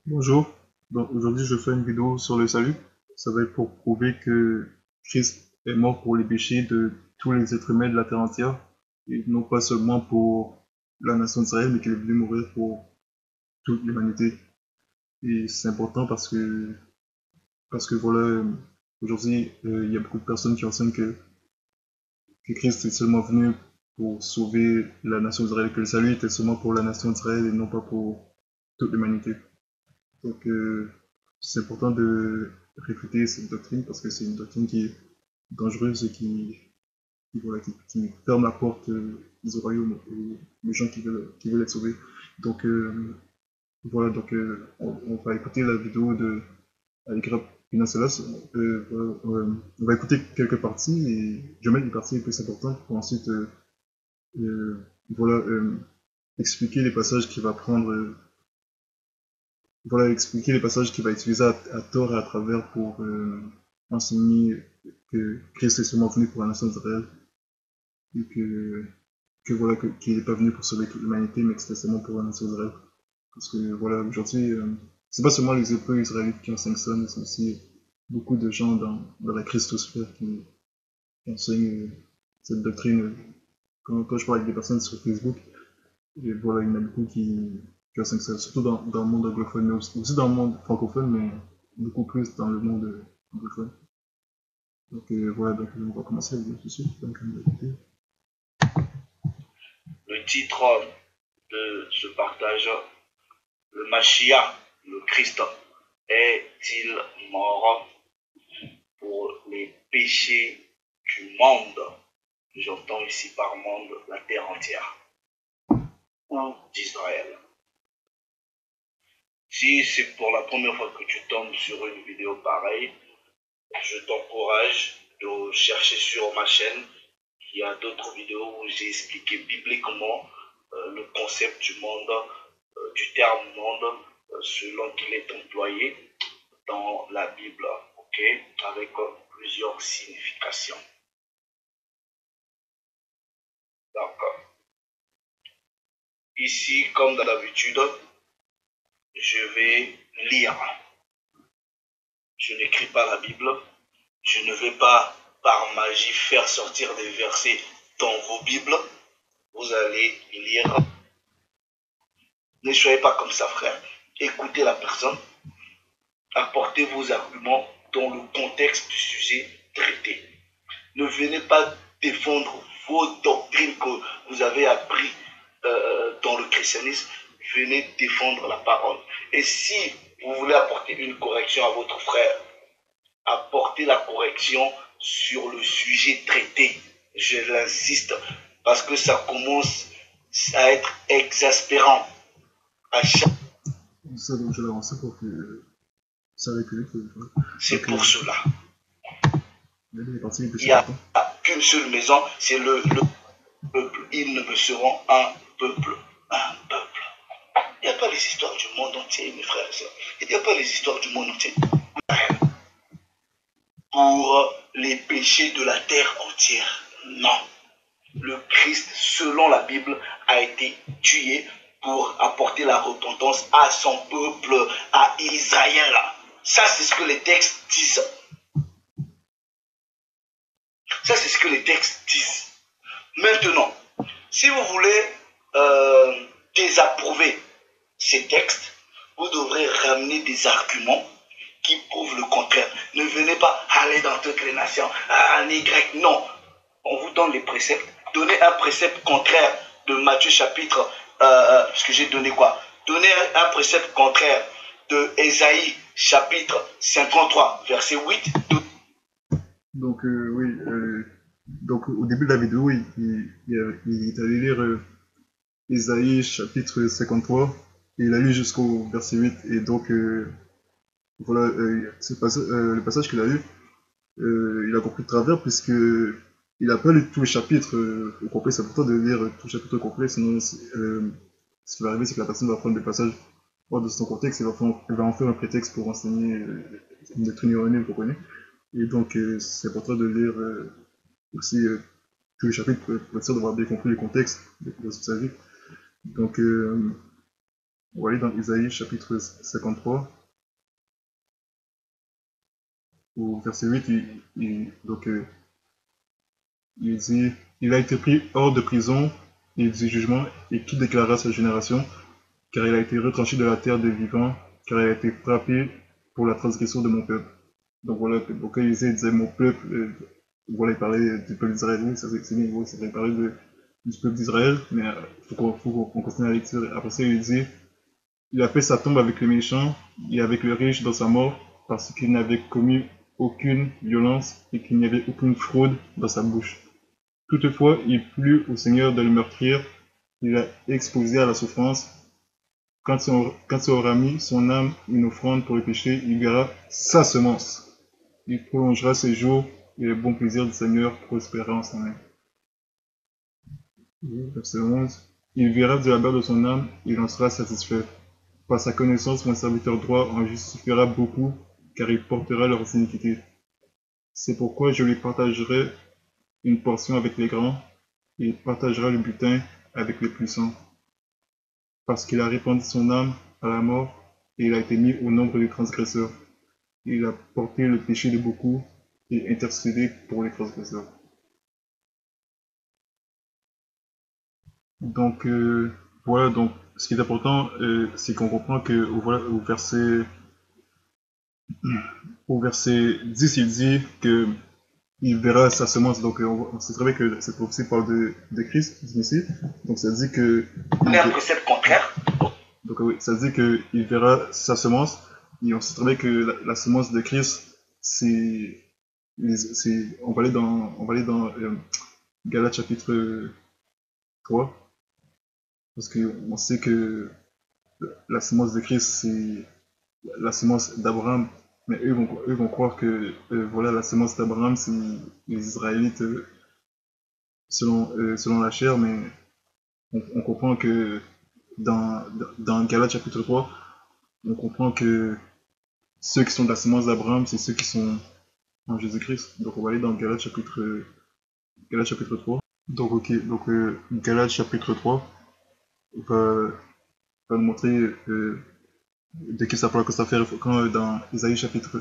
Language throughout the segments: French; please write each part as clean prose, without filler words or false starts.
Bonjour, donc aujourd'hui je fais une vidéo sur le salut. Ça va être pour prouver que Christ est mort pour les péchés de tous les êtres humains de la terre entière, et non pas seulement pour la nation d'Israël, mais qu'il est venu mourir pour toute l'humanité. Et c'est important parce que voilà, aujourd'hui il y a beaucoup de personnes qui enseignent que Christ est seulement venu pour sauver la nation d'Israël, que le salut était seulement pour la nation d'Israël et non pas pour toute l'humanité. Donc, c'est important de réfuter cette doctrine parce que c'est une doctrine qui est dangereuse et voilà, qui ferme la porte du royaume aux gens qui veulent être sauvés. Donc, voilà, donc on va écouter la vidéo de Allegra Pinacelas. Voilà, on va écouter quelques parties et je vais mettre les parties les plus importantes pour ensuite voilà, expliquer les passages qu'il va prendre voilà, expliquer les passages qu'il va utiliser à tort et à travers pour enseigner que Christ est seulement venu pour la nation d'Israël et voilà, qu'il n'est pas venu pour sauver toute l'humanité, mais que c'était seulement pour la nation d'Israël. Parce que voilà, aujourd'hui, c'est pas seulement les Hébreux israélites qui enseignent ça, mais c'est aussi beaucoup de gens dans la Christosphère qui enseignent cette doctrine. Quand je parle avec des personnes sur Facebook, et voilà, il y en a beaucoup qui enseignent ça, surtout dans le monde anglophone, mais aussi dans le monde francophone, mais beaucoup plus dans le monde anglophone. Donc voilà, donc on va commencer avec le sujet. Donc, Le titre de ce partage, le Mashiach, le Christ, est-il mort pour les péchés du monde? J'entends ici par monde la terre entière, ou d'Israël. Si c'est pour la première fois que tu tombes sur une vidéo pareille, je t'encourage de chercher sur ma chaîne. Il y a d'autres vidéos où j'ai expliqué bibliquement le concept du monde, du terme monde, selon qu'il est employé dans la Bible, ok, avec plusieurs significations. Donc, ici, comme d'habitude, je vais lire. Je n'écris pas la Bible. Je ne vais pas, par magie, faire sortir des versets dans vos Bibles. Vous allez lire. Ne soyez pas comme ça, frère. Écoutez la personne. Apportez vos arguments dans le contexte du sujet traité. Ne venez pas défendre vos doctrines que vous avez appris dans le christianisme. Venez défendre la parole. Et si vous voulez apporter une correction à votre frère, apportez la correction sur le sujet traité. Je l'insiste parce que ça commence à être exaspérant. À chaque... ça, donc je vais avancer pour que ça recule. C'est Donc, pour cela. il Il n'y a qu'une seule maison, c'est le peuple. Ils ne me seront un peuple. Un peuple. Il n'y a pas les histoires du monde entier, mes frères et sœurs. Il n'y a pas les histoires du monde entier. Pour les péchés de la terre entière. Non. Le Christ, selon la Bible, a été tué pour apporter la repentance à son peuple, à Israël. Ça, c'est ce que les textes disent. Ça, c'est ce que les textes disent. Maintenant, si vous voulez désapprouver ces textes, vous devrez ramener des arguments qui prouvent le contraire. Ne venez pas aller dans toutes les nations, en Y, non. On vous donne les préceptes. Donnez un précepte contraire de Matthieu chapitre, parce que j'ai donné quoi? Donnez un précepte contraire de Ésaïe chapitre 53, verset 8. donc oui, donc au début de la vidéo, il est allé lire Ésaïe chapitre 53 et il a lu jusqu'au verset 8 et donc voilà, le passage qu'il a lu, il a compris de travers puisque il n'a pas lu tout le chapitre au complet. C'est important de lire tout le chapitre au complet, sinon ce qui va arriver, c'est que la personne va prendre des passages hors de son contexte et va en faire un prétexte pour enseigner une doctrine erronée, vous comprenez. Et donc, c'est important de lire aussi tous les chapitres pour être sûr d'avoir bien compris le contexte de sa vie. Donc, On va aller dans Isaïe chapitre 53, au verset 8, il dit, il a été pris hors de prison et du jugement, et qui déclara sa génération, car il a été retranché de la terre des vivants, car il a été frappé pour la transgression de mon peuple. Donc voilà, donc quand Isaïe disait mon peuple, voilà, il parlait du peuple d'Israël, oui, ça c'est bien, oui, il parlait du peuple d'Israël, mais il faut qu'on continue la lecture. Après ça, il dit, il a fait sa tombe avec les méchants et avec le riche dans sa mort, parce qu'il n'avait commis aucune violence et qu'il n'y avait aucune fraude dans sa bouche. Toutefois, il plut au Seigneur de le meurtrir, il l'a exposé à la souffrance. Quand il aura mis son âme une offrande pour le péché, il verra sa semence. Il prolongera ses jours et le bon plaisir du Seigneur prospérera en sa main. Verset 11. Il verra du labeur de son âme et il en sera satisfait. Par sa connaissance, mon serviteur droit en justifiera beaucoup, car il portera leurs iniquités. C'est pourquoi je lui partagerai une portion avec les grands, et il partagera le butin avec les puissants. Parce qu'il a répandu son âme à la mort, et il a été mis au nombre des transgresseurs. Il a porté le péché de beaucoup, et intercédé pour les transgresseurs. Donc, voilà, donc, ce qui est important, c'est qu'on comprend que voilà, au verset 10, il dit que il verra sa semence. Donc, on sait très bien que cette prophétie parle de Christ, du Messie. Donc, ça dit que. Précepte contraire. Donc, oui, ça dit qu'il verra sa semence. Et on sait très bien que la semence de Christ, on va aller dans Galates chapitre 3. Parce qu'on sait que la semence de Christ, c'est la semence d'Abraham. Mais eux vont croire que voilà, la semence d'Abraham, c'est les Israélites selon la chair, mais on comprend que dans Galates chapitre 3, on comprend que ceux qui sont de la semence d'Abraham, c'est ceux qui sont en Jésus-Christ. Donc on va aller dans Galates chapitre 3. Donc ok, donc Galates chapitre 3 va nous montrer de qui ça parle, que ça fait quand dans Isaïe chapitre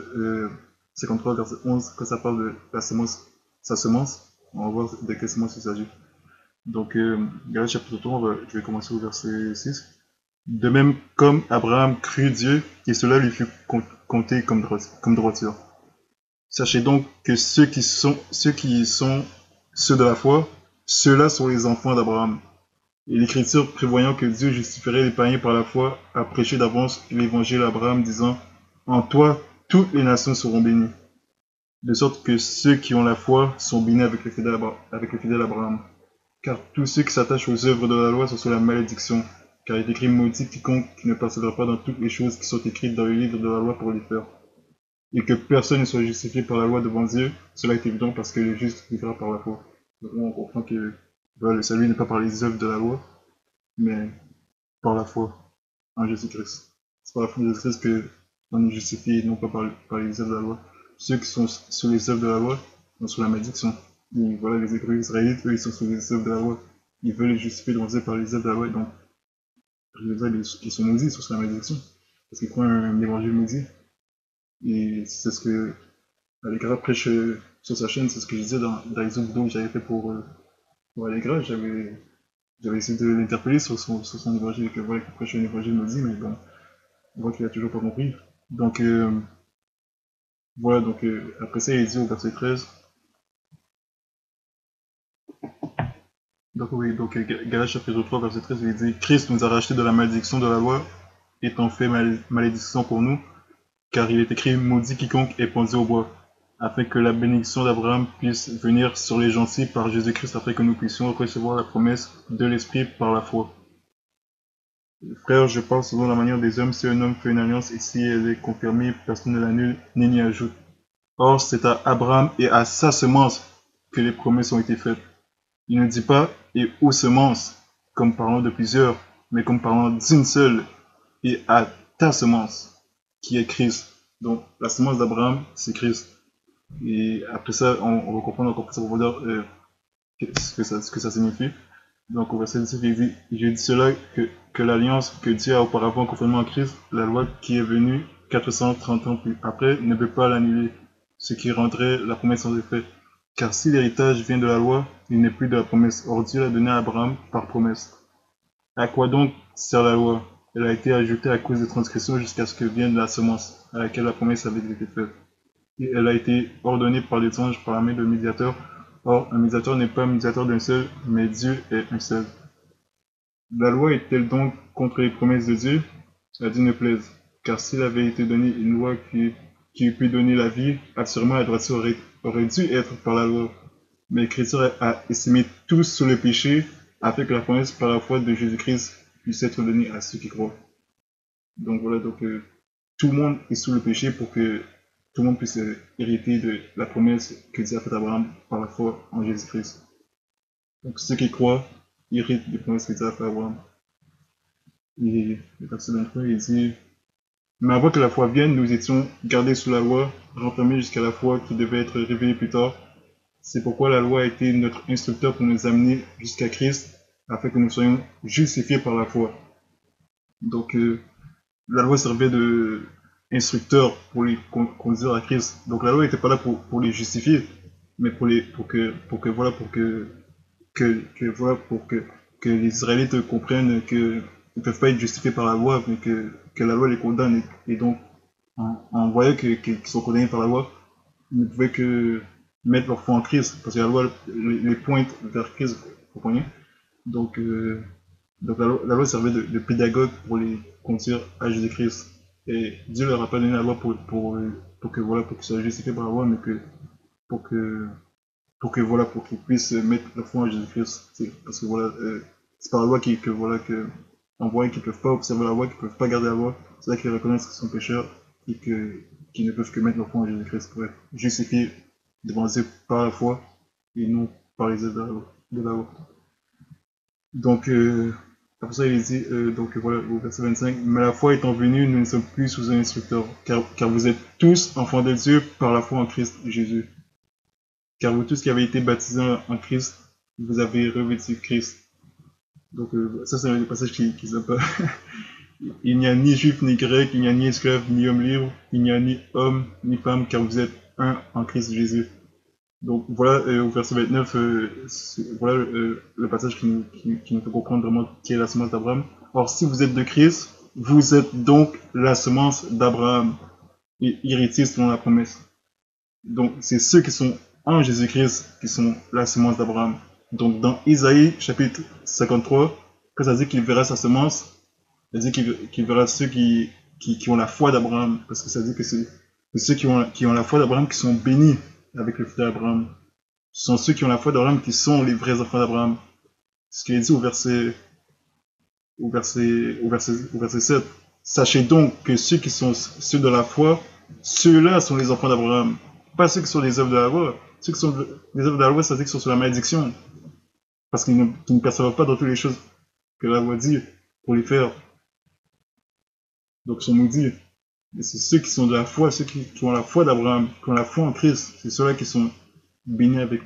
53, verset 11, quand ça parle de la semence, sa semence, on va voir de quelle semence il s'agit. Donc, Galates chapitre 3, je vais commencer au verset 6. De même, comme Abraham crut Dieu, et cela lui fut compté comme droiture. Sachez donc que ceux qui sont ceux de la foi, ceux-là sont les enfants d'Abraham. Et l'Écriture, prévoyant que Dieu justifierait les païens par la foi, a prêché d'avance l'évangile à Abraham, disant, en toi, toutes les nations seront bénies. De sorte que ceux qui ont la foi sont bénis avec le fidèle Abraham. Car tous ceux qui s'attachent aux œuvres de la loi sont sous la malédiction, car il est écrit maudit quiconque qui ne persévère pas dans toutes les choses qui sont écrites dans le livre de la loi pour les faire. Et que personne ne soit justifié par la loi devant Dieu, cela est évident parce que le juste vivra par la foi. Donc on comprend que voilà, le salut n'est pas par les œuvres de la loi, mais par la foi en Jésus-Christ. C'est par la foi en Jésus-Christ que on est justifié, non pas par les œuvres de la loi. Ceux qui sont sous les œuvres de la loi sont sous la malédiction. Et voilà, les Hébreux israélites, eux, ils sont sous les œuvres de la loi. Ils veulent les justifier devant Dieu par les œuvres de la loi. Et donc, je veux dire, ils sont maudits, ils sont sous la malédiction. Parce qu'ils croient un évangile maudit. Et c'est ce que Allegra prêche sur sa chaîne, c'est ce que je disais dans les autres vidéos que j'avais fait pour Allegra. J'avais essayé de l'interpeller sur son évangile, que voilà, qu'il prêche un évangile maudit, mais bon, on voit qu'il a toujours pas compris. Donc, voilà, donc après ça, il dit au verset 13. Donc oui, donc Galates chapitre 3, verset 13, il dit, Christ nous a rachetés de la malédiction de la loi, étant fait malédiction pour nous, car il est écrit, maudit quiconque est pendu au bois, afin que la bénédiction d'Abraham puisse venir sur les gentils par Jésus-Christ, afin que nous puissions recevoir la promesse de l'Esprit par la foi. Frère, je parle selon la manière des hommes, si un homme fait une alliance et si elle est confirmée, personne ne l'annule ni n'y ajoute. Or, c'est à Abraham et à sa semence que les promesses ont été faites. Il ne dit pas et aux semences, comme parlant de plusieurs, mais comme parlant d'une seule, et à ta semence, qui est Christ. Donc, la semence d'Abraham, c'est Christ. Et après ça, on va comprendre encore plus en profondeur ce que ça signifie. Donc au verset 17, il dit, j'ai dit cela que l'alliance que Dieu a auparavant confirmée en Christ, la loi qui est venue 430 ans plus après, ne peut pas l'annuler, ce qui rendrait la promesse sans effet. Car si l'héritage vient de la loi, il n'est plus de la promesse. Or Dieu l'a donné à Abraham par promesse. À quoi donc sert la loi? Elle a été ajoutée à cause des transgressions jusqu'à ce que vienne la semence, à laquelle la promesse avait été faite. Et elle a été ordonnée par les anges par la main de médiateur. Or, un médiateur n'est pas un médiateur d'un seul, mais Dieu est un seul. La loi est-elle donc contre les promesses de Dieu? À Dieu ne plaise. Car s'il avait été donné une loi qui eût pu donner la vie, assurément la droiture aurait dû être par la loi. Mais l'Écriture a estimé tous sous le péché, afin que la promesse par la foi de Jésus-Christ puisse être donnée à ceux qui croient. Donc voilà, tout le monde est sous le péché pour que tout le monde puisse hériter de la promesse que Dieu a faite à Abraham par la foi en Jésus-Christ. Donc ceux qui croient héritent des promesses que Dieu a faites à Abraham. Et le verset 23, il dit, mais avant que la foi vienne, nous étions gardés sous la loi, renfermés jusqu'à la foi qui devait être révélée plus tard. C'est pourquoi la loi a été notre instructeur pour nous amener jusqu'à Christ, afin que nous soyons justifiés par la foi. Donc, la loi servait de instructeur pour les conduire à Christ. Donc, la loi n'était pas là pour les justifier, mais que les Israélites comprennent qu'ils ne peuvent pas être justifiés par la loi, mais que la loi les condamne. Et donc, en voyant qu'ils sont condamnés par la loi, ils ne pouvaient que mettre leur foi en Christ, parce que la loi les pointe vers Christ, vous comprenez? Donc, la loi servait de pédagogue pour les conduire à Jésus-Christ. Et Dieu leur a pas donné la loi pour qu'ils soient justifiés par la loi, mais pour que, pour qu'ils puissent mettre leur foi en Jésus-Christ. Parce que c'est par la loi en voyant qu'ils ne peuvent pas observer la loi, qu'ils ne peuvent pas garder la loi, c'est là qu'ils reconnaissent qu'ils sont pécheurs et qu'ils ne peuvent que mettre leur foi en Jésus-Christ pour être justifiés devant Dieu par la foi et non par les œuvres de la loi. Donc, après ça, il dit, voilà, au verset 25, mais la foi étant venue, nous ne sommes plus sous un instructeur, car vous êtes tous enfants de Dieu par la foi en Christ Jésus. Car vous tous qui avez été baptisés en Christ, vous avez revêtu Christ. Donc, ça, c'est un passage qui ne pas. Il n'y a ni juif ni grec, il n'y a ni esclave ni homme libre, il n'y a ni homme ni femme, car vous êtes un en Christ Jésus. Donc voilà, au verset 29, voilà le passage qui nous fait comprendre vraiment qui est la semence d'Abraham. Or, si vous êtes de Christ, vous êtes donc la semence d'Abraham et héritiers selon la promesse. Donc, c'est ceux qui sont en Jésus-Christ qui sont la semence d'Abraham. Donc, dans Isaïe chapitre 53, quand ça dit qu'il verra sa semence, ça dit qu'il verra ceux qui ont la foi d'Abraham. Parce que ça dit que c'est ceux qui ont la foi d'Abraham qui sont bénis avec le fruit d'Abraham. Ce sont ceux qui ont la foi d'Abraham qui sont les vrais enfants d'Abraham. Ce qu'il est dit au verset 7. Sachez donc que ceux qui sont ceux de la foi, ceux-là sont les enfants d'Abraham. Pas ceux qui sont les œuvres de la loi. Ceux qui sont les œuvres de la loi, ça dit qu'ils sont sur la malédiction. Parce qu'ils ne perçoivent pas dans toutes les choses que la loi dit pour les faire. Donc ils sont maudits. Mais c'est ceux qui sont de la foi, ceux qui ont la foi d'Abraham, qui ont la foi en Christ. C'est ceux-là qui sont bénis avec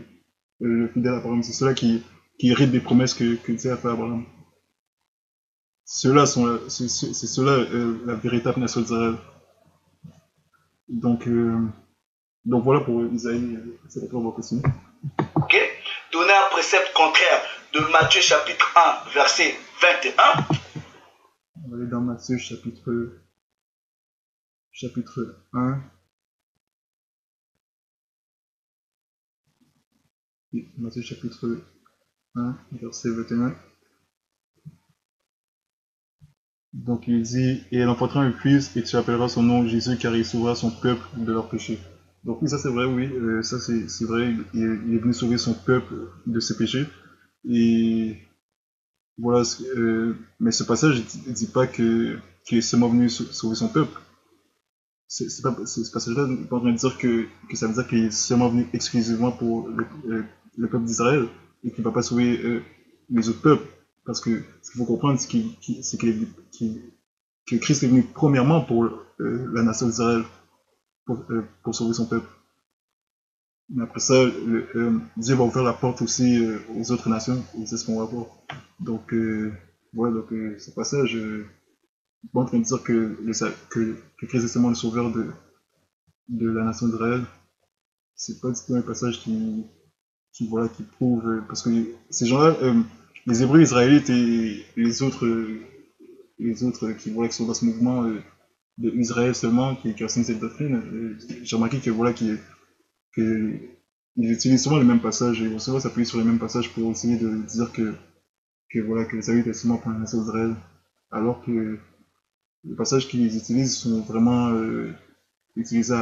le fidèle Abraham. C'est ceux-là qui héritent des promesses que Dieu a fait à Abraham. Ceux-là sont c'est ceux-là la véritable nation d'Israël. Donc voilà pour Isaïe, c'est la on va continuer. Ok. Donner un précepte contraire de Matthieu chapitre 1, verset 21. On va aller dans Matthieu chapitre 1. Et Matthieu chapitre 1, verset 21. Donc il dit, et elle enfantera un fils, et tu appelleras son nom Jésus, car il sauvera son peuple de leurs péchés. Donc oui, ça c'est vrai, oui, ça c'est vrai, il est venu sauver son peuple de ses péchés. Et voilà, mais ce passage ne dit pas qu'il est seulement venu sauver son peuple. Ce passage-là n'est pas en train de dire que ça veut dire qu'il est seulement venu exclusivement pour le peuple d'Israël et qu'il ne va pas sauver les autres peuples. Parce que ce qu'il faut comprendre, c'est que Christ est venu premièrement pour la nation d'Israël, pour sauver son peuple. Mais après ça, Dieu va ouvrir la porte aussi aux autres nations, et c'est ce qu'on va voir. Donc, voilà, donc ce passage, n'est pas en train de dire que Christ est seulement le sauveur de la nation d'Israël. C'est pas du tout un passage voilà, qui prouve, parce que ces gens-là, les Hébreux israélites et les autres qui sont dans ce mouvement d'Israël seulement, qui enseignent cette doctrine, j'ai remarqué que voilà, que ils utilisent souvent les mêmes passages, et ils vont souvent s'appuyer sur les mêmes passages pour essayer de dire que voilà, que le salut est seulement pour la nation d'Israël, alors que les passages qu'ils utilisent sont vraiment utilisés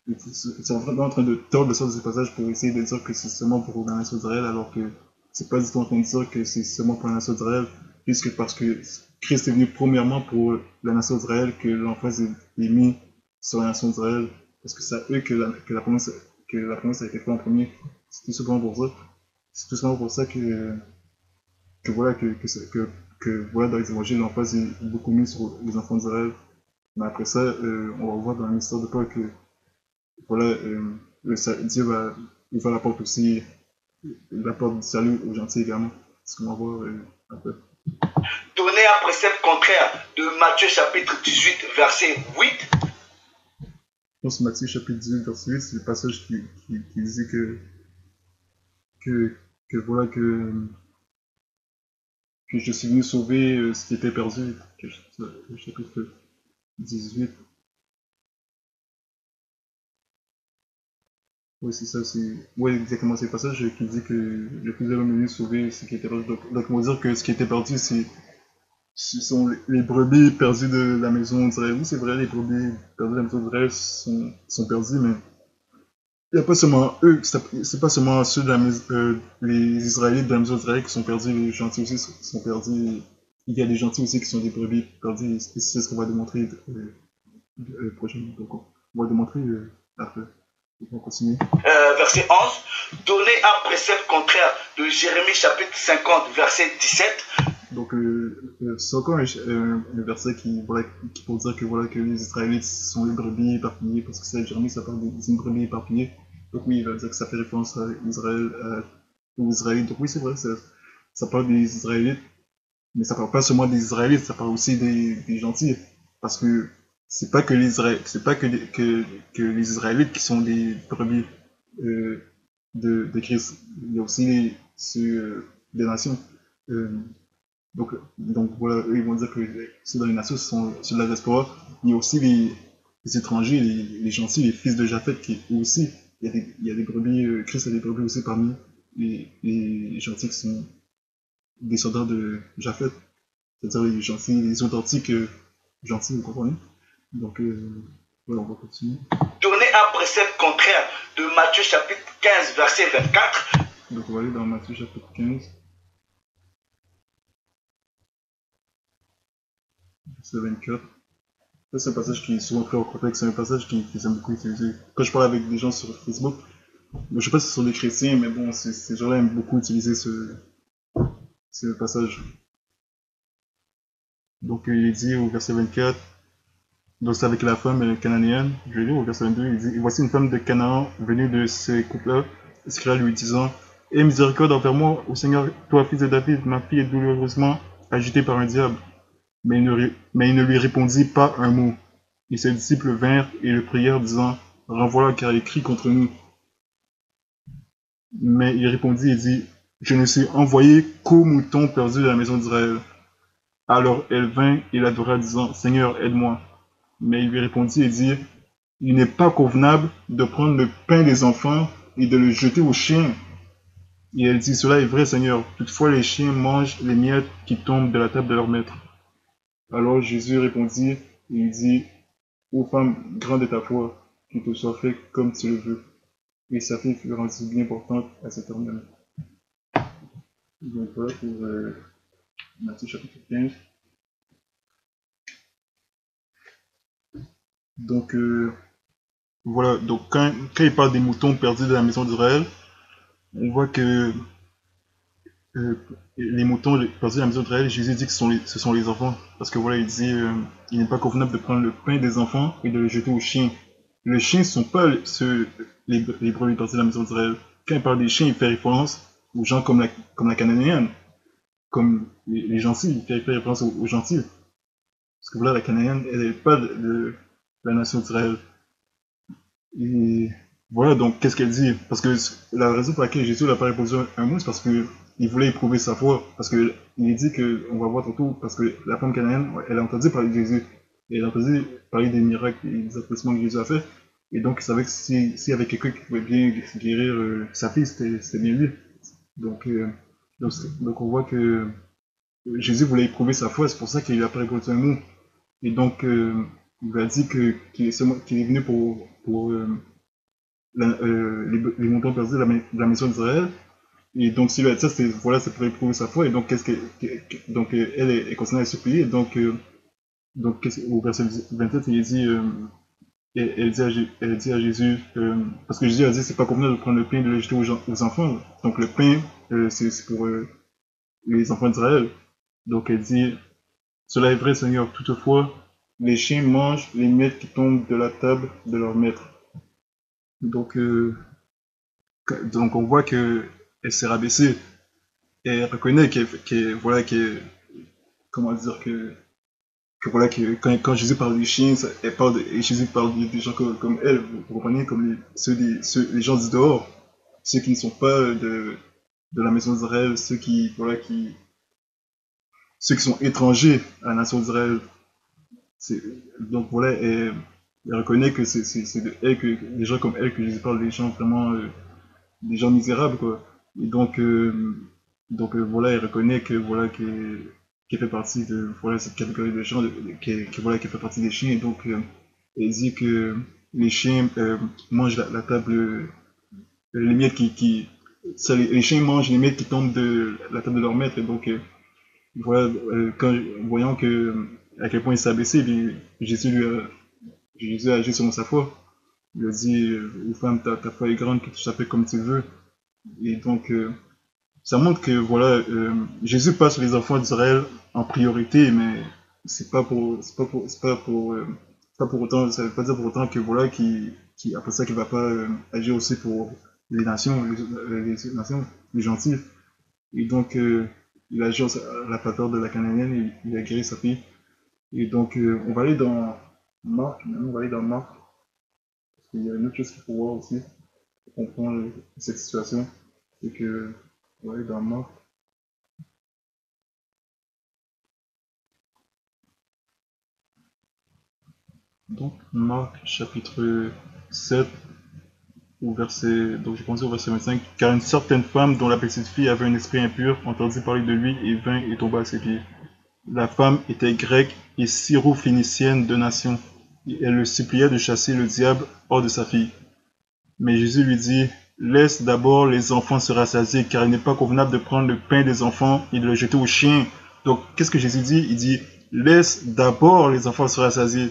ils sont vraiment en train de tordre le sens de ces passages pour essayer de dire que c'est seulement pour la nation d'Israël, alors que c'est pas du tout en train de dire que c'est seulement pour la nation d'Israël, puisque parce que Christ est venu premièrement pour la nation d'Israël, que l'emphase est mise sur la nation d'Israël, parce que c'est à eux que la promesse a été faite en premier. C'est tout simplement pour ça. C'est tout simplement pour ça que voilà, que voilà, dans les évangiles, l'emphase est beaucoup mise sur les enfants d'Israël. Mais après ça, on va voir dans l'histoire de Paul que voilà, Dieu va ouvrir la porte aussi, la porte du salut aux gentils également. C'est ce qu'on va voir après. Donner un précepte contraire de Matthieu chapitre 18, verset 8. Je pense que Matthieu chapitre 18, verset 8, c'est le passage qui dit que voilà, que je suis venu sauver ce qui était perdu. Chapitre 18. Oui, c'est ça, c'est. Oui, exactement, c'est le passage qui dit que le Fils de l'homme est venu sauver ce qui était perdu. Donc on va dire que ce qui était perdu, ce sont les brebis perdues de la maison d'Israël. Oui, c'est vrai, les brebis perdues de la maison d'Israël sont perdues, mais il n'y a pas seulement eux, c'est pas seulement ceux de les Israélites de la maison d'Israël qui sont perdus, les gentils aussi sont perdus. Il y a des gentils aussi qui sont des brebis perdues, et c'est ce qu'on va démontrer prochainement. Donc, on va démontrer après. On va continuer. Verset 11. Donner un précepte contraire de Jérémie chapitre 50, verset 17. Donc, c'est encore un verset voilà, qui pour dire que, voilà, que les Israélites sont les brebis éparpillées, parce que c'est Jérémie, ça parle des brebis éparpillées. Donc oui, il va dire que ça fait référence à Israël, aux Israélites. Donc oui, c'est vrai, ça parle des Israélites, mais ça parle pas seulement des Israélites, ça parle aussi des gentils. Parce que c'est pas que que les Israélites qui sont des brebis de Christ. Il y a aussi ceux des nations. Donc voilà, eux ils vont dire que ceux dans les nations sont ceux de la diaspora. Il y a aussi les étrangers, les gentils, les fils de Japheth qui aussi, il y a des brebis, Christ a des brebis aussi parmi les gentils qui sont descendants de Japheth, c'est-à-dire les gentils, les authentiques gentils, vous comprenez? Donc voilà, on va continuer. Donner un précepte contraire de Matthieu chapitre 15, verset 24. Donc on va aller dans Matthieu chapitre 15. Verset 24. Ça, c'est un passage qui est souvent pris en contexte, c'est un passage qui s'aime beaucoup utiliser. Quand je parle avec des gens sur Facebook, je sais pas si ce sont des chrétiens, mais bon, ces gens-là aiment beaucoup utiliser ce passage. Donc il est dit au verset 24, donc c'est avec la femme cananéenne, je vais lire au verset 22, il dit, et voici une femme de Canaan venue de ce couple-là, s'écria lui disant, aie miséricorde envers moi, ô Seigneur, toi fils de David, ma fille est douloureusement agitée par un diable. Mais il ne lui répondit pas un mot. Et ses disciples vinrent et le prièrent, disant, renvoie-la car il crie contre nous. Mais il répondit et dit, je ne suis envoyé qu'aux moutons perdus de la maison d'Israël. Alors elle vint et l'adora, disant, Seigneur, aide-moi. Mais il lui répondit et dit, il n'est pas convenable de prendre le pain des enfants et de le jeter aux chiens. Et elle dit, cela est vrai, Seigneur. Toutefois, les chiens mangent les miettes qui tombent de la table de leur maître. Alors Jésus répondit et il dit, ô femme, grande est ta foi, qu'il te soit fait comme tu le veux. Et sa fille fut rendue bien portante à cet homme. Donc voilà pour Matthieu chapitre 15. Donc voilà, donc quand il parle des moutons perdus de la maison d'Israël, on voit que les moutons perdus de la maison d'Israël, Jésus dit que ce sont les enfants. Parce que voilà, il dit, il n'est pas convenable de prendre le pain des enfants et de le jeter aux chiens. Les chiens sont pas les brebis perdus de la maison d'Israël. Quand il parle des chiens, il fait référence aux gens comme la cananéenne, comme les gentils, il fait référence aux gentils. Parce que voilà, la cananéenne, elle n'est pas de la nation d'Israël. Et voilà, donc qu'est-ce qu'elle dit? Parce que la raison pour laquelle Jésus n'a pas répondu un mot, c'est parce qu'il voulait éprouver sa foi. Parce qu'il dit qu'on va voir tantôt, parce que la femme cananéenne, elle a entendu parler de Jésus. Et elle a entendu parler des miracles et des accomplissements que Jésus a fait. Et donc, il savait que s'il y avait quelqu'un qui pouvait bien guérir sa fille, c'était bien lui. Donc, donc, on voit que Jésus voulait éprouver sa foi, c'est pour ça qu'il n'a pas répondu un mot. Et donc, il a dit qu'il est venu pour les moutons perdus de la maison d'Israël. Et donc, s'il a dit ça, c'est pour éprouver sa foi. Et donc, donc elle continue à supplier. Donc, au verset 27, il dit, elle dit à Jésus, parce que Jésus a dit, c'est pas convenable de prendre le pain et de le jeter aux enfants. Donc, le pain, c'est pour les enfants d'Israël. Donc, elle dit, cela est vrai, Seigneur. Toutefois, les chiens mangent les miettes qui tombent de la table de leur maître. Donc on voit qu'elle s'est rabaissée. Et elle reconnaît comment dire, quand Jésus parle des chiens, et Jésus parle des gens comme elle, vous comprenez, comme les gens du dehors, ceux qui ne sont pas de la maison d'Israël, ceux qui sont étrangers à la nation d'Israël. Donc voilà, elle reconnaît que c'est de elle que des gens comme elle que Jésus parle, des gens vraiment des gens misérables, quoi. Et donc voilà, elle reconnaît que qu'elle fait partie de cette catégorie de gens, qu'elle fait partie des chiens. Et donc elle dit que les chiens mangent la table, les miettes les chiens mangent les miettes qui tombent de la table de leur maître. Et donc voilà, voyant à quel point il s'est abaissé, Jésus a agi selon sa foi. Il a dit aux femmes, ta foi est grande, que tu t'appelles comme tu veux. Et donc, ça montre que voilà, Jésus passe les enfants d'Israël en priorité, mais c'est pas pour autant, ça veut pas dire pour autant que voilà, après ça, qu'il va pas agir aussi pour les nations, les nations, les gentils. Et donc, il agit à la faveur de la Cananéenne et il a guéri sa fille. Et donc, on va aller dans Marc, maintenant on va aller dans Marc, parce qu'il y a une autre chose qu'il faut voir aussi, pour comprendre cette situation, c'est que, on va aller dans Marc. Donc, Marc chapitre 7, donc j'ai pensé au verset 25, car une certaine femme dont la petite fille avait un esprit impur entendit parler de lui et vint et tomba à ses pieds. La femme était grecque et syro-phénicienne de nation, et elle le suppliait de chasser le diable hors de sa fille. Mais Jésus lui dit, laisse d'abord les enfants se rassasier, car il n'est pas convenable de prendre le pain des enfants et de le jeter aux chiens. Donc, qu'est-ce que Jésus dit? Il dit, laisse d'abord les enfants se rassasier.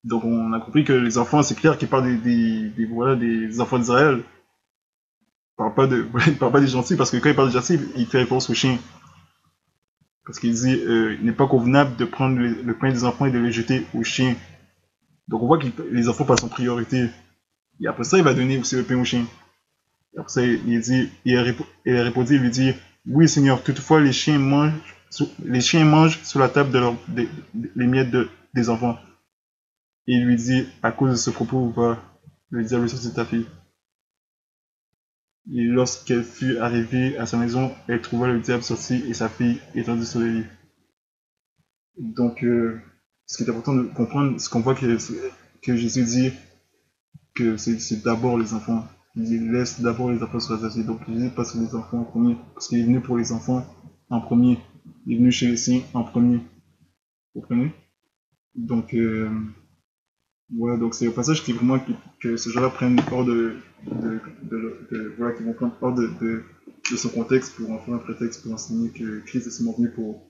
Donc, on a compris que les enfants, c'est clair qu'il parle des enfants d'Israël. Il parle pas des gentils, parce que quand il parle des gentils, il fait référence aux chiens. Parce qu'il dit, il n'est pas convenable de prendre le pain des enfants et de le jeter aux chiens. Donc, on voit que les enfants passent en priorité. Et après ça, il va donner aussi le pain aux chiens. Et après ça, il répondit, il lui dit, oui, Seigneur, toutefois, les chiens mangent sur la table les miettes des enfants. Et il lui dit, à cause de ce propos, va, le diable sortit ta fille. Et lorsqu'elle fut arrivée à sa maison, elle trouva le diable sorti et sa fille étendue sur le lit. Donc, ce qui est important de comprendre, ce qu'on voit que Jésus dit que c'est d'abord les enfants. Il dit, laisse d'abord les enfants se rassasier. Donc, Jésus passe les enfants en premier, parce qu'il est venu pour les enfants en premier. Il est venu chez les siens en premier. Vous comprenez? Donc, voilà, donc c'est au passage qui vraiment que ces gens-là prennent hors voilà, qui vont prendre hors de son contexte pour en faire un prétexte pour enseigner que Christ est seulement venu pour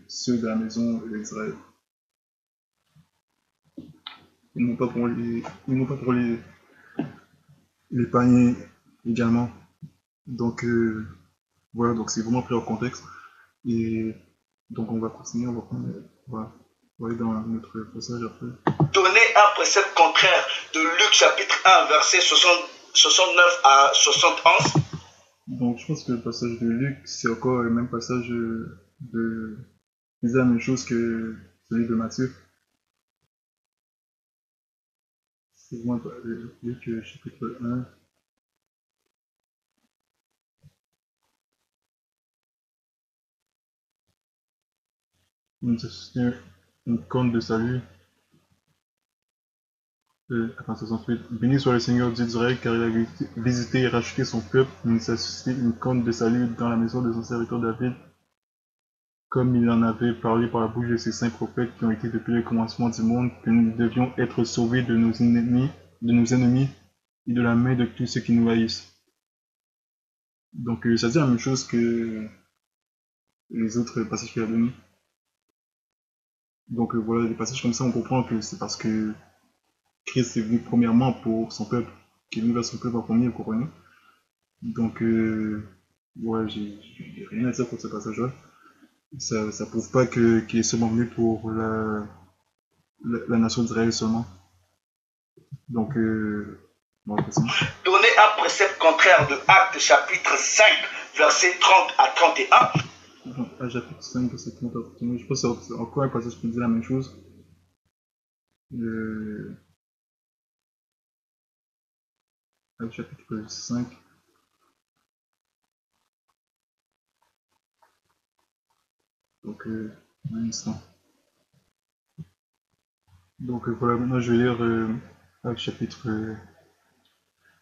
ceux de la maison d'Israël. Ils n'ont pas pour les païens également. Donc voilà, donc c'est vraiment pris hors contexte. Et donc on va continuer, on va aller dans notre passage après. Donner un précepte contraire de Luc chapitre 1 verset 60 69 à 71. Donc je pense que le passage de Luc, c'est encore le même passage de... C'est la même chose que celui de Matthieu. C'est moi, Luc chapitre 1. Une corne de salut. Attends, 68. Béni soit le Seigneur Dieu d'Israël, car il a visité et racheté son peuple. Il nous a suscité une corne de salut dans la maison de son serviteur David, comme il en avait parlé par la bouche de ses saints prophètes qui ont été depuis le commencement du monde, que nous devions être sauvés de nos ennemis et de la main de tous ceux qui nous haïssent. Donc ça dit la même chose que les autres passages qu'il a donnés. Donc voilà, des passages comme ça, on comprend que c'est parce que Christ est venu premièrement pour son peuple, qui est venu vers son peuple en premier, vous comprenez? Donc ouais, j'ai rien à dire pour ce passage-là. Ça prouve pas qu'il est seulement venu pour la nation d'Israël seulement. Donc on va continuer. Donner un précepte contraire de Actes chapitre 5, versets 30 à 31. Donc, à chapitre 5, verset 30 à 31, je pense que c'est encore un passage qui dit la même chose. Actes chapitre 5. Donc, un instant. Donc voilà, maintenant je vais lire Actes chapitre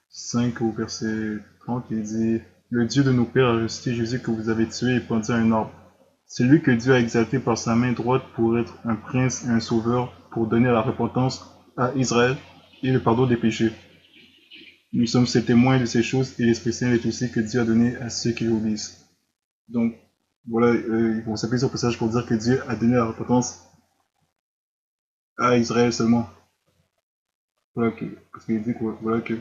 5 au verset 30, il dit: Le Dieu de nos pères a ressuscité Jésus que vous avez tué et pendu à un arbre. C'est lui que Dieu a exalté par sa main droite pour être un prince et un sauveur, pour donner la repentance à Israël et le pardon des péchés. Nous sommes ses témoins de ces choses et l'Esprit Saint est aussi que Dieu a donné à ceux qui l'obéissent. Donc voilà, ils vont s'appuyer sur le passage pour dire que Dieu a donné la repentance à Israël seulement. Voilà, parce qu'il dit quoi, voilà que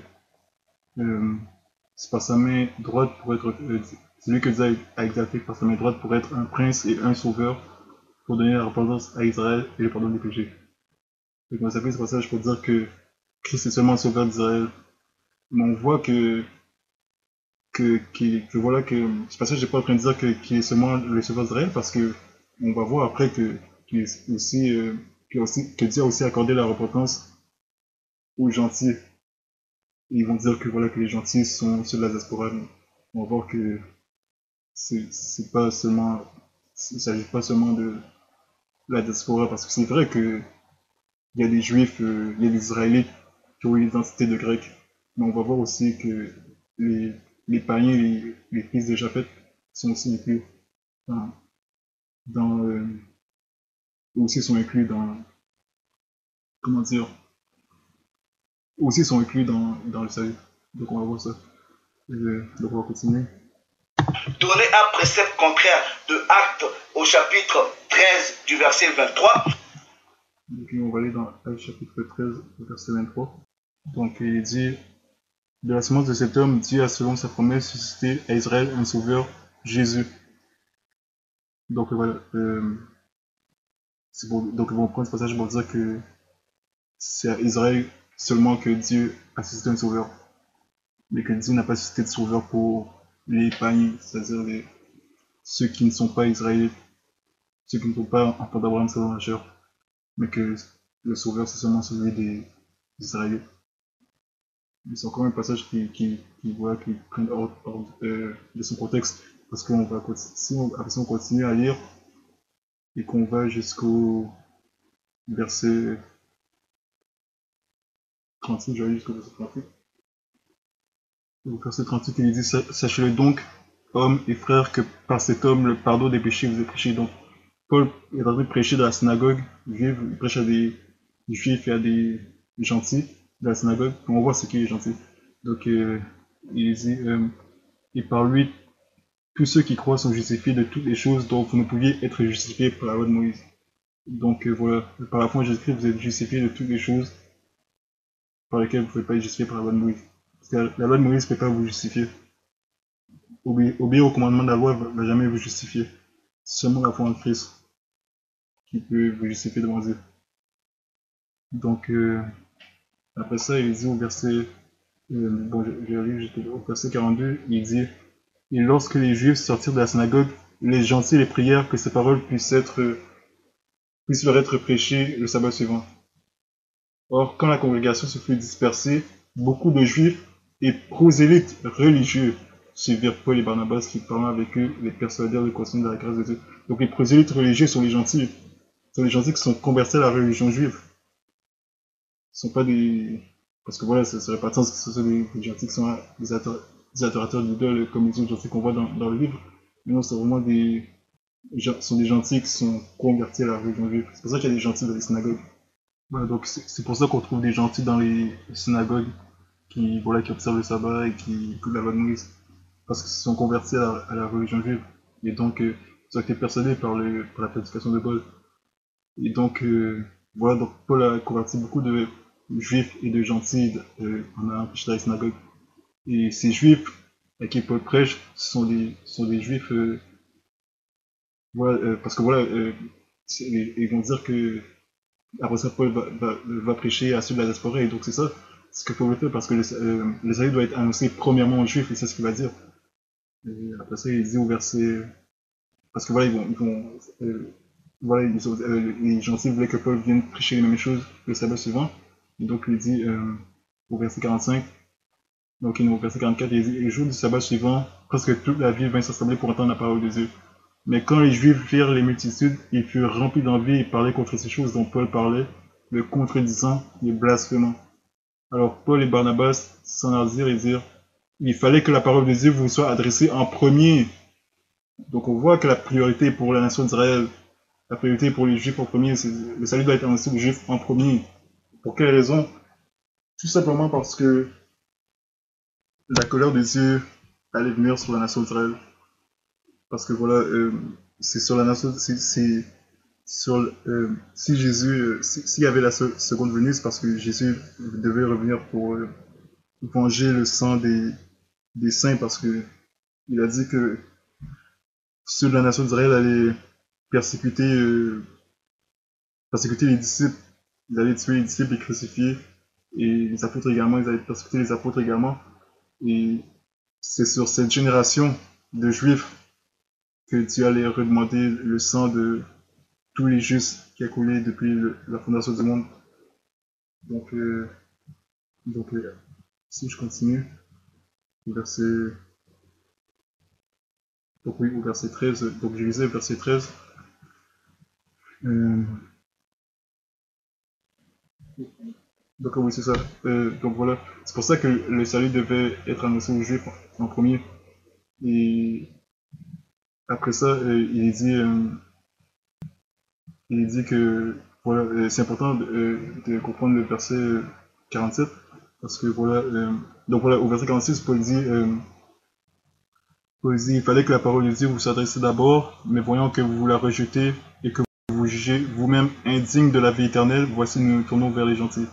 c'est par sa main droite pour être c'est lui que Dieu a exalté par sa main droite pour être un prince et un sauveur, pour donner la repentance à Israël et le pardon des péchés. Donc on s'appuie sur ce passage pour dire que Christ est seulement le sauveur d'Israël. Mais on voit que voilà que ce passage n'est pas en train de dire qu'il est seulement le sauveur d'Israël, parce que on va voir après que Dieu a aussi accordé la repentance aux gentils. Et ils vont dire que voilà que les gentils sont ceux de la diaspora. On va voir que c'est pas seulement, il s'agit pas seulement de la diaspora, parce que c'est vrai que il y a des juifs, il y a des israélites qui ont une identité de grec, mais on va voir aussi que les païens, les fils de Japheth sont aussi inclus dans, aussi sont inclus dans, comment dire, aussi sont inclus dans le salut. Donc on va voir ça. Donc on va continuer. Donner un précepte contraire de Actes au chapitre 13 du verset 23. Donc on va aller dans Actes chapitre 13, verset 23. Donc il dit: De la semence de cet homme, Dieu a selon sa promesse suscité à Israël un sauveur, Jésus. Donc voilà, donc ils vont prendre ce passage pour dire que c'est à Israël seulement que Dieu a suscité un sauveur, mais que Dieu n'a pas suscité de sauveur pour les païens, c'est-à-dire ceux qui ne sont pas israélites, ceux qui ne sont pas enfants d'Abraham selon la chair, mais que le sauveur c'est seulement celui des Israélites. C'est encore un passage qui prend hors de son contexte, parce qu'on va si on continue à lire et qu'on va jusqu'au verset 36, je vais aller jusqu'au verset 38. Au verset 38, il dit: Sachez-le donc, hommes et frères, que par cet homme le pardon des péchés vous est prêché. Donc Paul est en train de prêcher dans la synagogue juive, il prêche à des juifs et à des gentils de la synagogue, on voit ce qui est gentil. Donc il dit: et par lui, tous ceux qui croient sont justifiés de toutes les choses dont vous ne pouviez être justifiés par la loi de Moïse. Donc voilà, par la foi en Jésus-Christ, vous êtes justifiés de toutes les choses par lesquelles vous ne pouvez pas être justifiés par la loi de Moïse. Parce que la loi de Moïse ne peut pas vous justifier. Obéir au commandement de la loi ne va jamais vous justifier. C'est seulement la foi en Christ qui peut vous justifier devant Dieu. Donc après ça, il dit au verset Bon, j'ai lu, j'étais au verset 42, il dit, et lorsque les Juifs sortirent de la synagogue, les gentils les prièrent que ces paroles puissent leur être prêchées le sabbat suivant. Or, quand la congrégation se fut dispersée, beaucoup de Juifs et prosélytes religieux suivirent Paul et Barnabas qui, parlant avec eux, les persuadèrent de continuer dans la grâce de Dieu. Donc les prosélytes religieux sont les gentils. Ce sont les gentils qui sont convertis à la religion juive. Ce ne sont pas des... Parce que voilà, ça ne serait pas de sens que ce soit des gentils qui sont des adorateurs d'idole comme les autres gentils qu'on voit dans le livre. Mais non, c'est vraiment ce sont des gentils qui sont convertis à la religion juive. C'est pour ça qu'il y a des gentils dans les synagogues. Voilà, donc c'est pour ça qu'on trouve des gentils dans les synagogues qui observent le sabbat et qui écoutent la loi de Moïse. Parce qu'ils se sont convertis à la religion juive. Et donc, ils ont été persuadés par la prédication de Paul. Et donc, voilà, donc Paul a converti beaucoup de juifs et de gentils en allant prêcher dans les synagogues. Et ces juifs à qui Paul prêche sont des juifs, voilà, parce que voilà, ils vont dire que après ça, Paul va prêcher à ceux de la diaspora, et donc c'est ça ce qu'il faut faire, parce que le salut doit être annoncé premièrement aux juifs, et c'est ce qu'il va dire. Et après ça, il dit au verset. Parce que voilà, voilà, les gentils voulaient que Paul vienne prêcher les mêmes choses le sabbat suivant. Et donc il dit au verset 45, donc au verset 44, il dit, le jour du sabbat suivant, presque toute la ville vint s'assembler pour entendre la parole de Dieu. Mais quand les Juifs virent les multitudes, ils furent remplis d'envie et parlaient contre ces choses dont Paul parlait, le contredisant et blasphémant. Alors Paul et Barnabas s'en hardirent et dirent, il fallait que la parole de Dieu vous soit adressée en premier. Donc on voit que la priorité est pour la nation d'Israël, la priorité est pour les Juifs en premier, le salut doit être annoncé aux Juifs en premier. Pour quelle raison? Tout simplement parce que la colère de Dieu allait venir sur la nation d'Israël. Parce que voilà, c'est sur la nation, c'est sur si Jésus, s'il y avait la seconde venue, c'est parce que Jésus devait revenir pour venger le sang des saints, parce que il a dit que ceux de la nation d'Israël allaient persécuter, persécuter les disciples, ils allaient tuer les disciples et crucifier, et les apôtres également, ils allaient persécuter les apôtres également. Et c'est sur cette génération de juifs que Dieu allait redemander le sang de tous les justes qui a coulé depuis la fondation du monde. Donc, si je continue, au verset, donc oui, au verset 13, donc je lisais le verset 13. Euh, donc oui, c'est ça. Donc voilà, c'est pour ça que le salut devait être annoncé aux Juifs en premier. Et après ça, il dit que voilà, c'est important de comprendre le verset 47, parce que voilà, donc voilà, au verset 46, Paul dit, il fallait que la parole de Dieu vous s'adresse d'abord, mais voyant que vous la rejetez et que vous jugez vous-même indigne de la vie éternelle, voici nous nous tournons vers les gentils.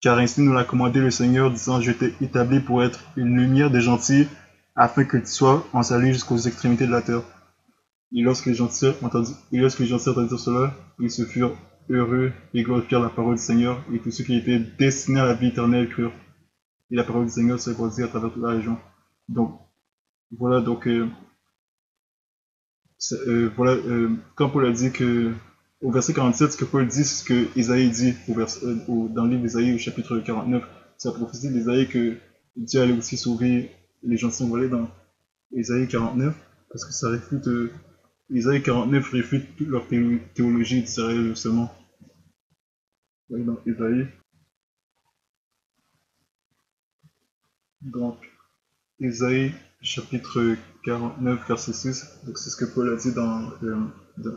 Car ainsi nous l'a commandé le Seigneur, disant, je t'ai établi pour être une lumière des gentils, afin que tu sois en salut jusqu'aux extrémités de la terre. Et lorsque les gentils entendirent cela, ils se furent heureux et glorifièrent la parole du Seigneur, et tous ceux qui étaient destinés à la vie éternelle crurent. Et la parole du Seigneur s'est répandue à travers toute la région. Donc, voilà, donc, voilà, quand Paul a dit que, au verset 47, ce que Paul dit, c'est ce que Isaïe dit dans le livre d'Isaïe au chapitre 49. C'est la prophétie d'Isaïe que Dieu allait aussi sauver les gentils. On va aller dans Isaïe 49, parce que ça réfute, Isaïe 49 réfute toute leur théologie d'Israël seulement. On va aller dans Isaïe. Donc, Isaïe chapitre 49, verset 6. Donc, c'est ce que Paul a dit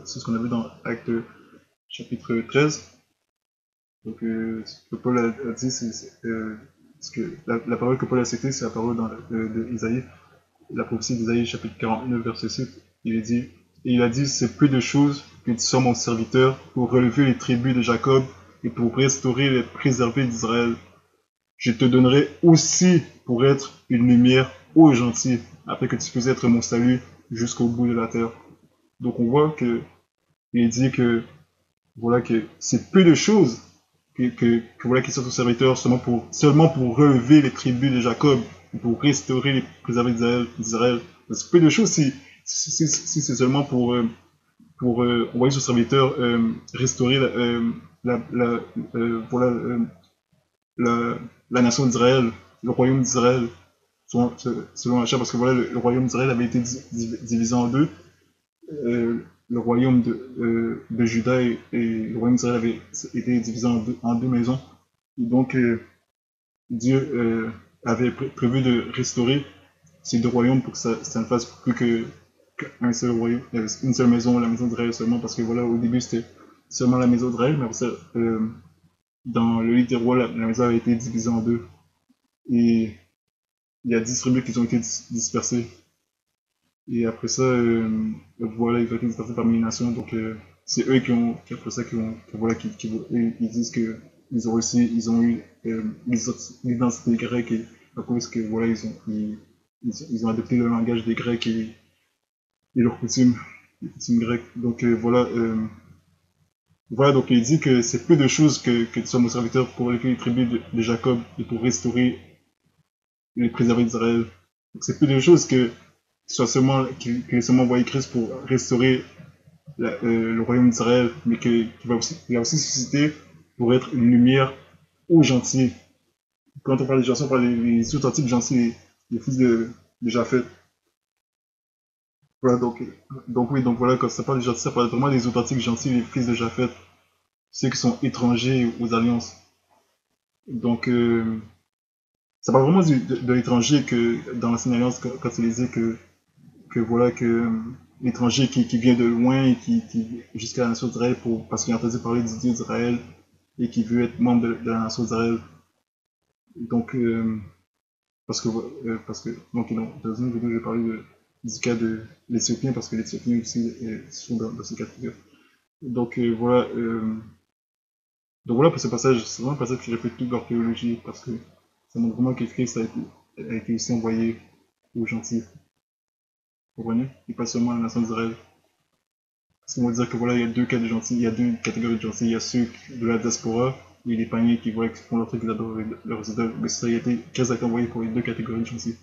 c'est ce qu'on a vu dans Acte chapitre 13. Donc, ce que Paul a dit, la parole que Paul a citée, c'est la parole d'Isaïe, la prophétie d'Isaïe chapitre 49, verset 6. Il a dit, c'est plus de choses que tu sois mon serviteur pour relever les tribus de Jacob et pour restaurer et préserver d'Israël. Je te donnerai aussi pour être une lumière aux gentils, afin que tu puisses être mon salut jusqu'au bout de la terre. Donc on voit que il dit que voilà que c'est peu de choses voilà, qui sont aux serviteurs seulement pour relever les tribus de Jacob, pour restaurer les préserver d'Israël. C'est peu de choses si c'est seulement pour envoyer son serviteur restaurer voilà, la nation d'Israël, le royaume d'Israël, selon Achat, parce que voilà, le royaume d'Israël avait été divisé en deux. Le royaume de Juda et le royaume d'Israël avait été divisé en deux maisons. Et donc, Dieu avait prévu de restaurer ces deux royaumes pour que ça ne fasse plus qu'un seul royaume, une seule maison, la maison d'Israël seulement, parce que voilà, au début c'était seulement la maison d'Israël, mais après ça, dans le livre des rois, la maison avait été divisée en deux. Et il y a 10 tribus qui ont été dispersées. Et après ça, voilà, ils ont été dispersés parmi les nations. Donc, c'est eux après ça, ils disent que ils ont eu l'identité grecque et à cause que, voilà, ils ont adopté le langage des Grecs et leurs coutumes, les coutumes grecques. Donc, voilà, donc il dit que c'est peu de choses que tu sois mon serviteur pour les tribus de Jacob et pour restaurer les préserver d'Israël. Donc, c'est peu de choses qu'il ait seulement envoyé Christ pour restaurer le royaume d'Israël, mais qu'il a aussi suscité pour être une lumière aux gentils. Quand on parle des gentils, on parle des authentiques gentils, les fils de Japheth. Voilà, donc oui, donc voilà, quand ça parle des gentils, ça parle vraiment des authentiques gentils, les fils de Japheth, ceux qui sont étrangers aux alliances. Donc, ça parle vraiment de l'étranger que dans l'ancienne alliance, quand il disait que voilà, que l'étranger qui vient de loin et qui jusqu'à la nation d'Israël parce qu'il a entendu parler du Dieu d'Israël et qui veut être membre de la nation d'Israël. Donc, parce que donc, dans une vidéo, j'ai parlé du cas de l'Éthiopien, parce que l'Éthiopien aussi sont dans ce cas de figure. Donc, donc voilà pour ce passage, c'est vraiment un passage qui répète toute leur théologie, parce que ça montre vraiment que Christ a été aussi envoyé aux gentils. Vous comprenez? Et pas seulement à la nation d'Israël. Parce qu'on va dire que voilà, il y a deux cas de gentils, il y a deux catégories de gentils. Il y a ceux de la diaspora et les païens qui font leur truc, ils adorent leurs idoles. Mais ça a été Christ a été envoyé pour les deux catégories de gentils.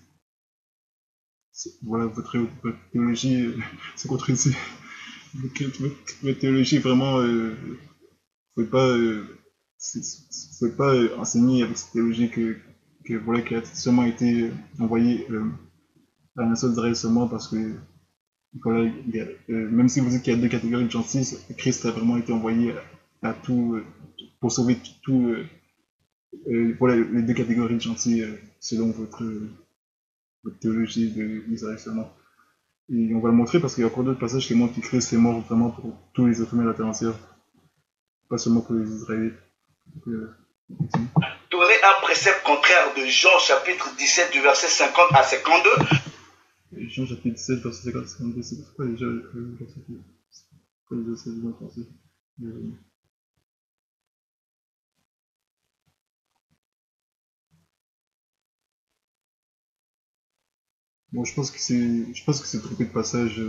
Voilà, votre théologie se contredit. Votre théologie vraiment, vous pouvez pas enseigner avec cette théologie que voilà, qui a seulement été envoyé à la nation d'Israël seulement parce que voilà, même si vous dites qu'il y a deux catégories de gentils, Christ a vraiment été envoyé à tout pour sauver tout voilà, les deux catégories de gentils selon votre théologie d'Israël seulement. Et on va le montrer parce qu'il y a encore d'autres passages qui montrent que Christ est mort vraiment pour tous les êtres humains de la terre entière, pas seulement pour les Israélites. Donner un précepte contraire de Jean chapitre 17 du verset 50 à 52. Jean chapitre 17 verset 50 à 52, c'est quoi déjà le verset? Quoi déjà c'est bien pensé. Bon, je pense que c'est trompé de passage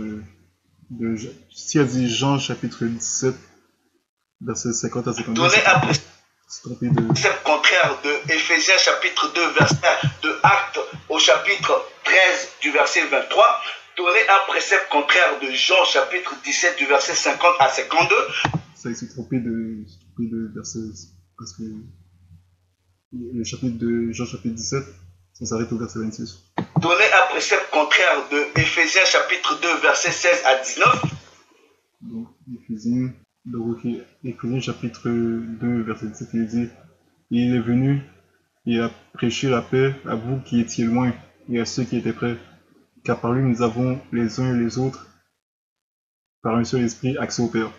si a dit Jean chapitre 17 verset 50 à 52. Donner un précepte contraire de Éphésiens chapitre 2 verset 1, de Actes au chapitre 13 du verset 23. Donner un précepte contraire de Jean chapitre 17 du verset 50 à 52. Ça, il s'est trompé de verset, parce que le chapitre de Jean chapitre 17, ça s'arrête au verset 26. Donner un précepte contraire de Éphésiens chapitre 2 verset 16 à 19. Donc, Éphésiens chapitre 2 verset 17, il dit: il est venu et a prêché la paix à vous qui étiez loin et à ceux qui étaient près, car par lui nous avons les uns et les autres, par un seul esprit, accès au Père.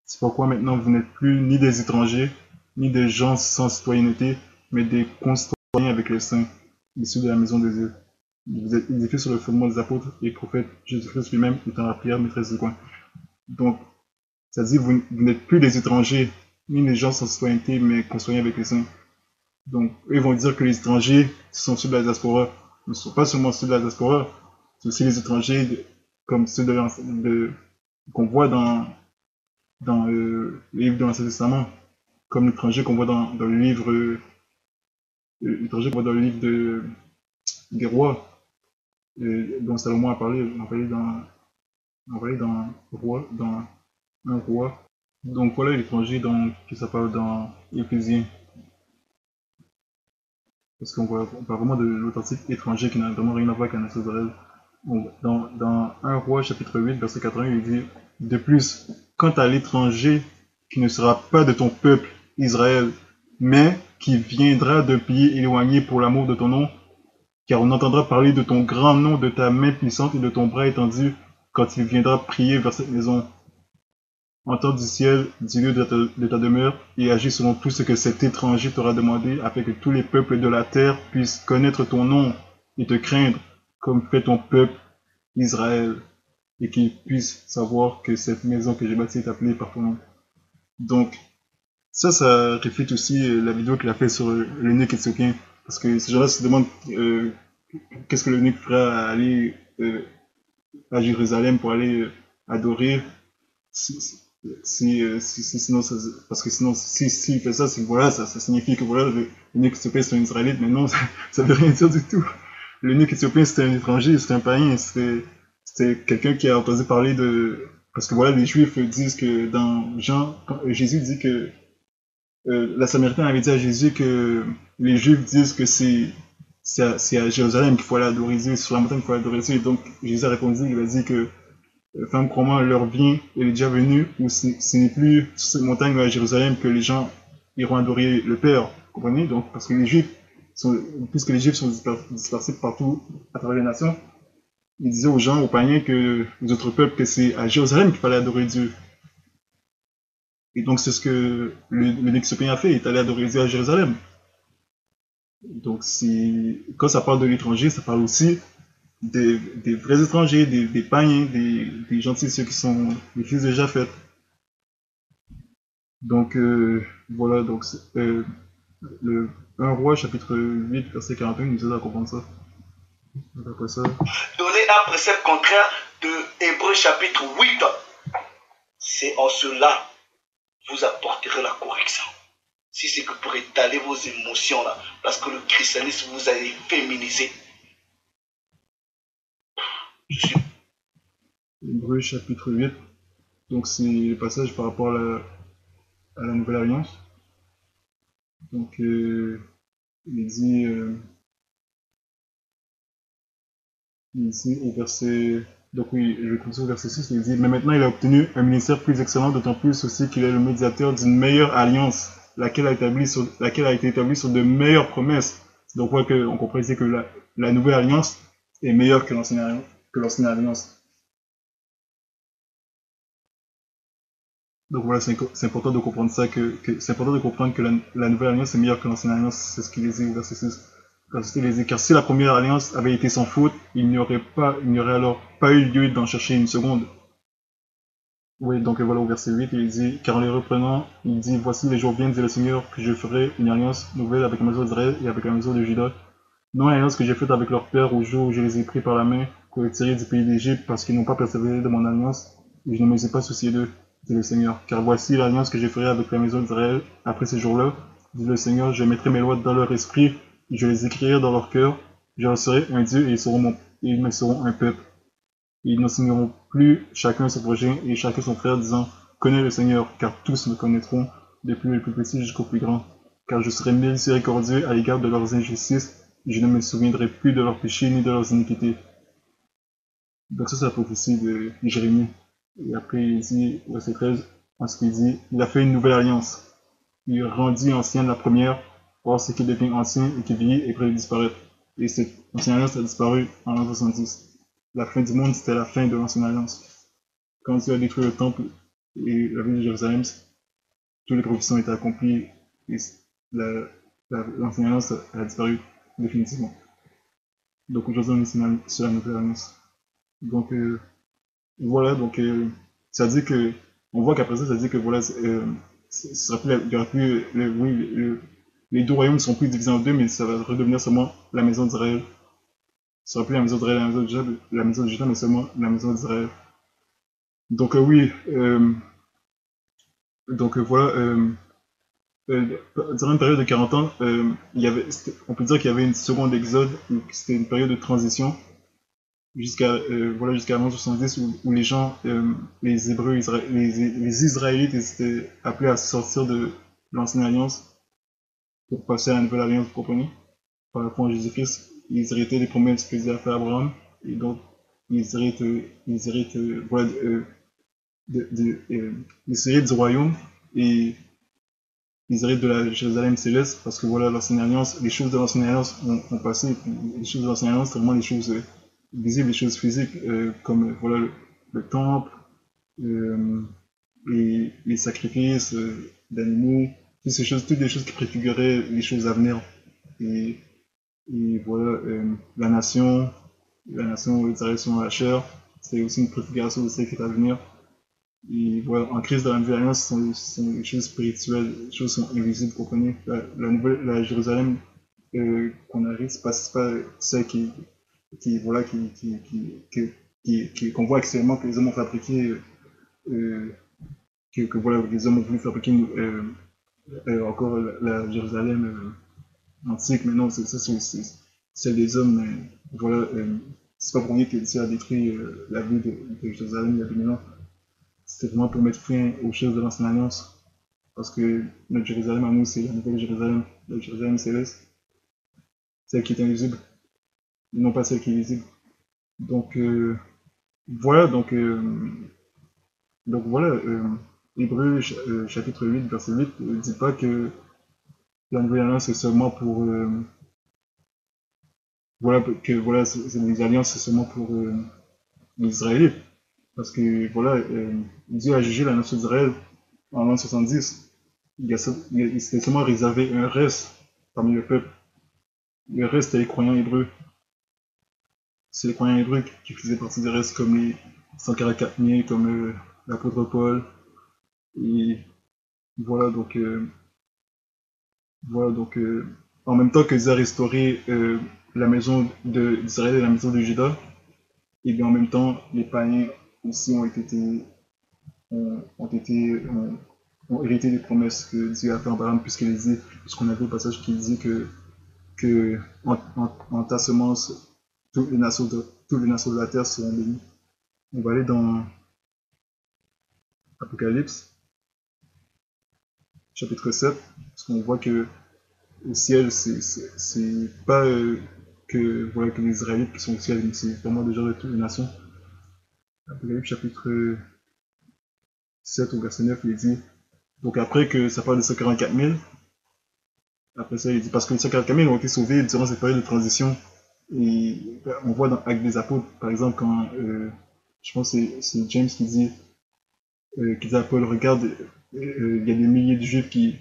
C'est pourquoi maintenant vous n'êtes plus ni des étrangers, ni des gens sans citoyenneté, mais des concitoyens avec les saints, issus de la maison de Dieu. Vous êtes édifiés sur le fondement des apôtres et prophètes, Jésus-Christ lui-même étant la prière maîtresse du coin. Donc, ça dit vous n'êtes plus des étrangers, ni des gens sans citoyenneté, mais concitoyens avec les saints. Donc, eux vont dire que les étrangers sont ceux de la diaspora. Ils ne sont pas seulement ceux de la diaspora, c'est aussi les étrangers comme ceux qu'on voit dans le livre de l'Ancien Testament. comme l'étranger qu'on voit dans le livre, l'étranger qu'on voit dans le livre des rois, dont Salomon a parlé, on a parlé dans un roi. Donc voilà l'étranger qui s'appelle dans Éphésiens. Parce on parle vraiment de l'authentique étranger qui n'a vraiment rien à voir avec un nation d'Israël. Dans 1 Roi chapitre 8 verset 81, il dit: de plus, quant à l'étranger qui ne sera pas de ton peuple Israël, mais qui viendra d'un pays éloigné pour l'amour de ton nom, car on entendra parler de ton grand nom, de ta main puissante et de ton bras étendu quand il viendra prier vers cette maison. Entends du ciel, du lieu de ta demeure, et agis selon tout ce que cet étranger t'aura demandé, afin que tous les peuples de la terre puissent connaître ton nom et te craindre, comme fait ton peuple Israël, et qu'ils puissent savoir que cette maison que j'ai bâtie est appelée par ton nom. Donc, ça reflète aussi la vidéo qu'il a fait sur l'eunuque éthiopien, parce que ces gens-là se demandent qu'est-ce que l'eunuque fera à aller à Jérusalem pour aller adorer. Sinon, parce que sinon, s'il fait ça, c'est voilà, ça signifie que voilà, l'eunuque éthiopien c'est un Israélite, mais non, ça veut rien dire du tout. L'eunuque éthiopien c'était un étranger, c'était un païen, c'était quelqu'un qui a entendu parler de. Parce que voilà, les Juifs disent que dans Jean, Jésus dit que la Samaritaine avait dit à Jésus que les Juifs disent que c'est à Jérusalem qu'il faut aller adorer Dieu, sur la montagne qu'il faut aller adorer Dieu. Et donc Jésus a répondu, il a dit que femme, crois-moi, l'heure vient, elle est déjà venue, où ce n'est plus sur cette montagne à Jérusalem que les gens iront adorer le Père. Vous comprenez? Donc, parce que puisque les Juifs sont dispersés partout à travers les nations, il disait aux gens, aux païens, aux autres peuples, que c'est à Jérusalem qu'il fallait adorer Dieu. Et donc, c'est ce que le Éthiopien a fait, il est allé adorer Dieu à Jérusalem. Donc, quand ça parle de l'étranger, ça parle aussi des vrais étrangers, des païens, des gentils, ceux qui sont les fils de Japhet. Donc, voilà, donc, le 1 Roi, chapitre 8, verset 41, nous aide à comprendre ça. Donc, après ça. Donner un précepte contraire de Hébreux chapitre 8. C'est en cela vous apporterez la correction. Si c'est que pour étaler vos émotions là, parce que le christianisme vous a féminisé. Hébreux chapitre 8, donc c'est le passage par rapport à la nouvelle alliance. Donc il dit au verset. Donc oui, je vais continuer au verset 6, il dit: mais maintenant il a obtenu un ministère plus excellent, d'autant plus aussi qu'il est le médiateur d'une meilleure alliance, laquelle a été établie sur de meilleures promesses. Donc on comprend ici que la nouvelle alliance est meilleure que l'ancienne alliance. Donc voilà, c'est important de comprendre ça, c'est important de comprendre que la nouvelle alliance est meilleure que l'ancienne alliance, c'est ce qu'il dit au verset 6. Car si la première alliance avait été sans faute, il n'y aurait alors pas eu lieu d'en chercher une seconde. Oui, donc voilà au verset 8, il dit: car en les reprenant, il dit: voici les jours viennent, dit le Seigneur, que je ferai une alliance nouvelle avec la maison d'Israël et avec la maison de Juda. Non l'alliance que j'ai faite avec leur père au jour où je les ai pris par la main pour les tirer du pays d'Égypte, parce qu'ils n'ont pas persévéré de mon alliance, et je ne me suis pas soucié d'eux, dit le Seigneur. Car voici l'alliance que je ferai avec la maison d'Israël après ces jours-là, dit le Seigneur: je mettrai mes lois dans leur esprit, je les écrirai dans leur cœur, je leur serai un Dieu et ils me seront un peuple. Et ils n'enseigneront plus chacun son prochain et chacun son frère, disant: connais le Seigneur, car tous me connaîtront, depuis le plus petit jusqu'au plus grand. Car je serai miséricordieux à l'égard de leurs injustices, et je ne me souviendrai plus de leurs péchés ni de leurs iniquités. Donc ça c'est la prophétie de Jérémie. Et après il dit, verset 13, ensuite il dit: il a fait une nouvelle alliance. Il rendit ancienne la première, or ce qui devient ancien et qui vieillit est prêt de disparaître. Et cette ancienne alliance a disparu en l'an 70. La fin du monde, c'était la fin de l'ancienne alliance. Quand Dieu a détruit le temple et la ville de Jérusalem, toutes les prophéties ont été accomplies et l'ancienne alliance a disparu définitivement. Donc aujourd'hui, on est sur la nouvelle alliance. Donc voilà, donc ça dit que, on voit qu'après ça dit que voilà, il y aura plus, les deux royaumes ne seront plus divisés en deux, mais ça va redevenir seulement la maison d'Israël. Ce sera plus la maison d'Israël, la maison de Juda, mais seulement la maison d'Israël. Donc oui, donc voilà, Durant une période de 40 ans, on peut dire qu'il y avait une seconde exode, c'était une période de transition jusqu'à l'an 70 où les gens, les Hébreux, les Israélites, ils étaient appelés à sortir de l'ancienne alliance pour passer à la nouvelle alliance, vous comprenez? Par rapport à Jésus-Christ, ils héritaient des promesses que Dieu a fait à Abraham et donc ils héritent voilà, ils héritent du royaume et ils héritent de la Jérusalem céleste parce que voilà, l'ancienne alliance, les choses de l'ancienne alliance ont passé. Les choses de l'ancienne alliance, c'est vraiment les choses visibles, les choses physiques, comme voilà, le temple, euh, les sacrifices d'animaux, toutes les choses qui préfiguraient les choses à venir. Et, et voilà, la nation d'Israël selon la chair, c'est aussi une préfiguration de ce qui est à venir. Et voilà, en crise de la nouvelle alliance, sont des choses spirituelles, les choses sont invisibles, vous comprenez. La Jérusalem qu'on arrive, c'est pas celle voilà, qu'on voit actuellement que les hommes ont fabriqué, voilà, les hommes ont voulu fabriquer encore la Jérusalem antique, mais non, c'est celle des hommes, mais voilà, c'est pas pour rien que Dieu a détruit la ville de Jérusalem il y a 2000 ans. C'était vraiment pour mettre fin aux choses de l'ancienne alliance. Parce que notre Jérusalem à nous, c'est la nouvelle Jérusalem, la Jérusalem céleste, celle qui est invisible, et non pas celle qui est visible. Donc voilà, donc voilà, Hébreu chapitre 8, verset 8 ne dit pas que la nouvelle alliance est seulement pour voilà que voilà les alliances c'est seulement pour les Israélites. Parce que voilà, Dieu a jugé la nation d'Israël en l'an 70. Il s'était seulement réservé un reste parmi le peuple. Le reste, c'était les croyants hébreux. C'est les croyants hébreux qui faisaient partie des restes comme les 144 000, comme l'apôtre Paul. Et voilà, en même temps que Dieu a restauré la maison d'Israël et la maison de Juda, et bien en même temps, les païens aussi ont hérité des promesses que Dieu a fait en Abraham, puisqu'on a vu au passage qui dit que en ta semence, toutes les nations de la terre seront bénies. On va aller dans Apocalypse, chapitre 7, parce qu'on voit que au ciel, c'est pas voilà, que les Israélites qui sont au ciel, mais c'est vraiment des gens de toutes les nations. Apocalypse, chapitre 7, au verset 9, il dit, donc après que ça parle de 144 000, après ça, il dit, parce que les 144 000 ont été sauvés durant cette période de transition. Et on voit dans Actes des Apôtres, par exemple, quand je pense que c'est James qui dit à Paul, regarde, il y a des milliers de Juifs qui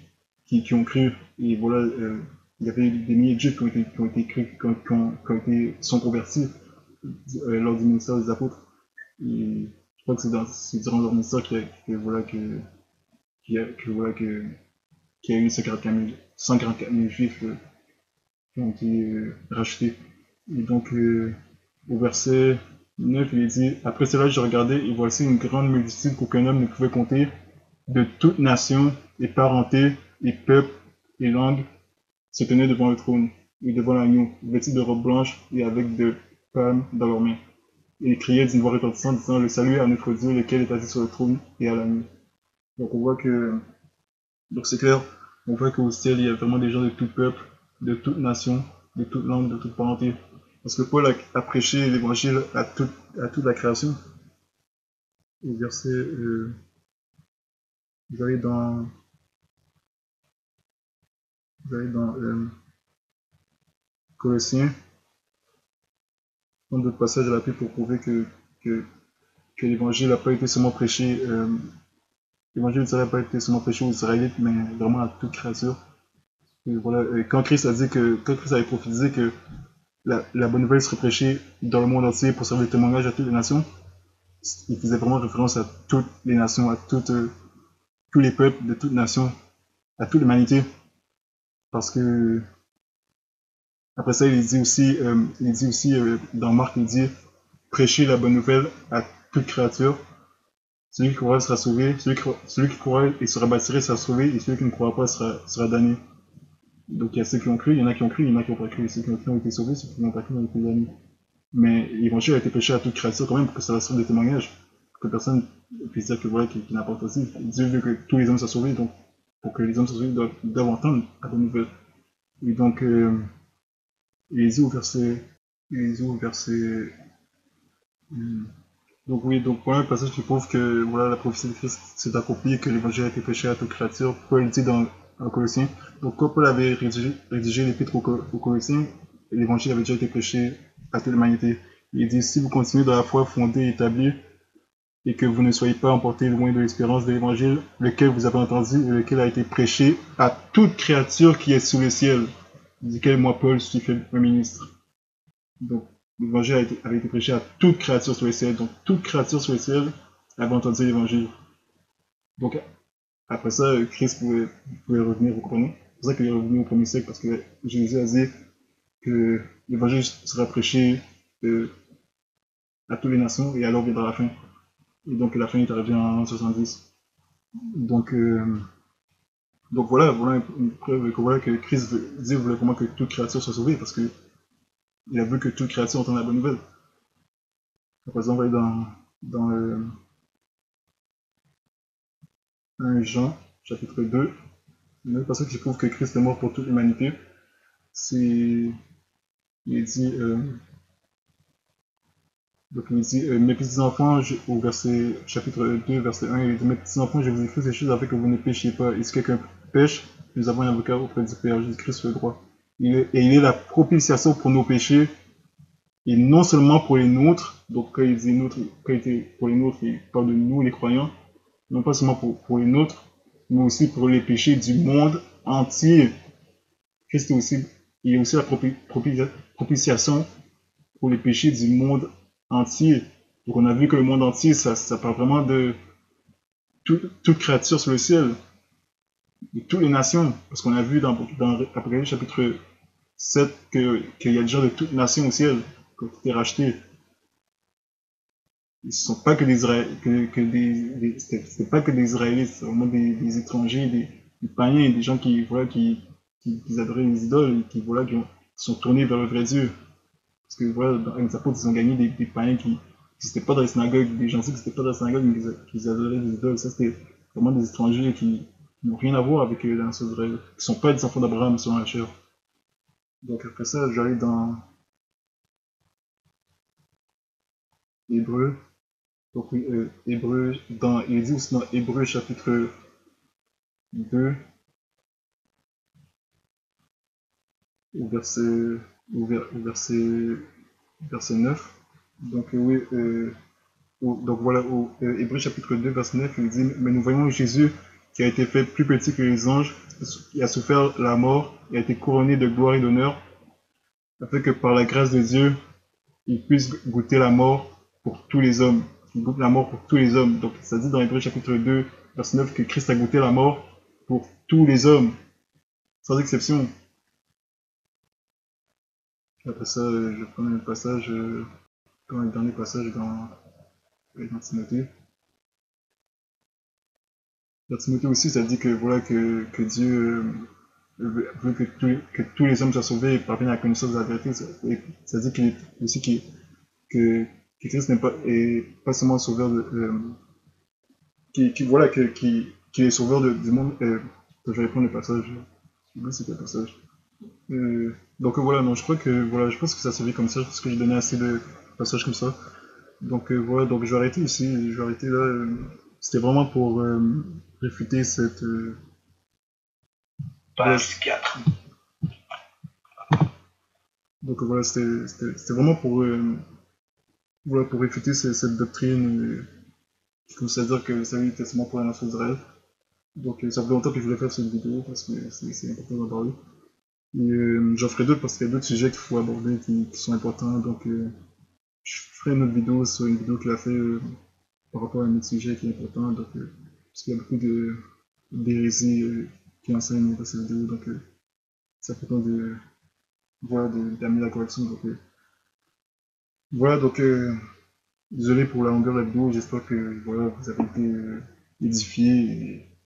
ont cru, et voilà, il y avait des milliers de Juifs qui ont été cru, sont convertis lors du ministère des Apôtres. Et je crois que c'est durant leur ministère voilà, voilà, qu'il y a eu 144 000 Juifs qui ont été rachetés. Et donc, au verset 9, il est dit, après cela, je regardais, et voici une grande multitude qu'aucun homme ne pouvait compter, de toutes nations, et parentés, et peuples, et langues, se tenaient devant le trône, et devant l'agneau, vêtus de robes blanches, et avec de palmes dans leurs mains. Et ils criaient d'une voix retentissante, disant, le salut à notre Dieu, lequel est assis sur le trône, et à l'agneau. Donc on voit que, donc c'est clair, on voit qu'au ciel, il y a vraiment des gens de tout peuple, de toute nation, de toute langue, de toute parenté. Parce que Paul a prêché l'évangile à toute la création. Au verset, vous allez dans, Colossiens, prendre d'autres passages à la Bible pour prouver que, que l'évangile n'a pas été seulement prêché, l'évangile n'a pas été seulement prêché aux Israélites, mais vraiment à toute créature. Et voilà, quand Christ avait prophétisé que la bonne nouvelle serait prêchée dans le monde entier pour servir de témoignage à toutes les nations, il faisait vraiment référence à toutes les nations, à tous les peuples de toutes nations, à toute l'humanité. Parce que après ça, il dit aussi dans Marc, il dit prêcher la bonne nouvelle à toute créature. Celui qui croira sera sauvé, celui qui croira et sera baptisé sera sauvé, et celui qui ne croira pas sera damné. Donc il y a ceux qui ont cru, il y en a qui ont cru, il y en a qui n'ont pas cru. Ceux qui ont cru ont été sauvés, ceux qui n'ont pas cru ont été damnés. Mais l'évangile a été prêché à toute créature quand même, pour que ça soit des témoignages, que personne puisse dire que voilà, qu'il n'apporte aussi. Dieu veut que tous les hommes soient sauvés, donc pour que les hommes soient sauvés, ils doivent entendre la bonne nouvelle. Et donc, Élisée au verset, Élisée au verset, donc oui, donc voilà un passage qui prouve que voilà, la prophétie de Christ s'est accomplie, que l'évangile a été prêché à toute créature. Paul dit dans Colossiens, donc quand Paul avait rédigé l'épître aux Colossiens, l'évangile avait déjà été prêché à toute l'humanité. Il dit, si vous continuez dans la foi fondée et établie, et que vous ne soyez pas emportés loin de l'espérance de l'évangile, lequel vous avez entendu et lequel a été prêché à toute créature qui est sous le ciel, duquel moi, Paul, suis fait un ministre. Donc, l'évangile avait été prêché à toute créature sur le ciel. Donc, toute créature sur le ciel avait entendu l'évangile. Donc, après ça, Christ pouvait revenir, vous comprenez? C'est pour ça qu'il est revenu au premier siècle, parce que Jésus a dit que l'évangile sera prêché à toutes les nations, et alors viendra la fin. Et donc, la fin est arrivée en 70. Donc, voilà une preuve que, voilà, que Christ Dieu voulait vraiment que toute créature soit sauvée, parce que il a voulu que toute créature entende la bonne nouvelle. Par exemple, on va aller dans 1 Jean, chapitre 2. Une autre passage qui prouve que Christ est mort pour toute l'humanité. Il dit, mes petits enfants, au verset, chapitre 2, verset 1, il dit, mes petits enfants, je vous écris ces choses afin que vous ne péchiez pas. Et si quelqu'un pêche, nous avons un avocat auprès du Père, Jésus-Christ le droit. Et il est la propitiation pour nos péchés, et non seulement pour les nôtres. Donc quand il dit nôtres, quand il dit pour les nôtres, il parle de nous les croyants, non pas seulement pour les nôtres, mais aussi pour les péchés du monde entier. Christ est aussi, il est aussi la propitiation pour les péchés du monde entier. Donc on a vu que le monde entier, ça parle vraiment de toute créature sur le ciel, de toutes les nations. Parce qu'on a vu dans Apocalypse chapitre 7 qu'il y a des gens de toutes nations au ciel qui ont été rachetés. Ils ne sont pas que des c'est pas que des Israélites, c'est vraiment des étrangers, des païens, des gens qui adoraient les idoles, et qui sont tournés vers le vrai Dieu. Parce que voilà, dans les apôtres, ils ont gagné des païens qui n'étaient pas dans les synagogues, des gentils qui n'étaient pas dans les synagogues, mais qui adoraient les idoles. Ça, c'était vraiment des étrangers qui n'ont rien à voir avec la nation d'Israël, qui ne sont pas des enfants d'Abraham selon la chair. Donc après ça, j'arrive dans Hébreu. Donc oui, Hébreu, il dit aussi dans Hébreu chapitre 2, au verset, verset 9. Donc oui, donc voilà, au Hébreu chapitre 2, verset 9, il dit, mais nous voyons Jésus qui a été fait plus petit que les anges, qui a souffert la mort, et a été couronné de gloire et d'honneur, afin que par la grâce de Dieu, il puisse goûter la mort pour tous les hommes. Il goûte la mort pour tous les hommes. Donc ça dit dans Hébreu chapitre 2, verset 9, que Christ a goûté la mort pour tous les hommes, sans exception. Après ça, je prends un passage, un dernier passage dans Timothée. Dans Timothée aussi, ça dit que voilà que Dieu veut que tous les hommes soient sauvés et parviennent à la connaissance de la vérité. Ça dit qu'il aussi que Christ n'est pas, est pas seulement sauveur voilà qui est sauveur du monde. Je vais prendre le passage. Je sais pas si c'était le passage. Donc voilà, non, je crois que voilà, je pense que ça se fait comme ça, parce que j'ai donné assez de passages comme ça. Donc voilà, donc je vais arrêter ici, je vais arrêter là. C'était vraiment pour réfuter cette. Page 4. Donc voilà, c'était vraiment voilà, pour réfuter cette doctrine qui considère que le salut était seulement pour la nation d'Israël. Donc ça fait longtemps que je voulais faire cette vidéo parce que c'est important d'en parler. Et j'en ferai d'autres parce qu'il y a d'autres sujets qu'il faut aborder qui sont importants. Donc je ferai une autre vidéo sur une vidéo qu'il a fait par rapport à un autre sujet qui est important. Donc, parce qu'il y a beaucoup d'hérésies qui enseignent dans cette vidéo. Donc c'est important d'amener la correction. Donc, voilà, donc désolé pour la longueur de la vidéo, j'espère que voilà, vous avez été édifiés et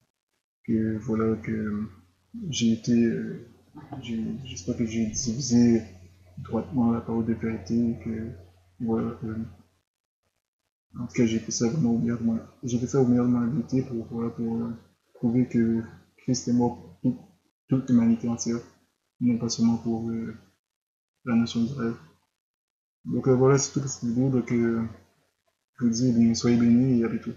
que voilà que j'ai été j'espère que j'ai divisé droitement la parole de vérité et que voilà en tout cas j'ai fait ça vraiment au meilleur de j'ai fait ça au meilleur de mon habilité pour voilà pour prouver que Christ est mort pour toute l'humanité entière, non pas seulement pour la nation d'Israël. Donc voilà, c'est tout pour cette vidéo. Donc je vous dis, soyez bénis et à bientôt.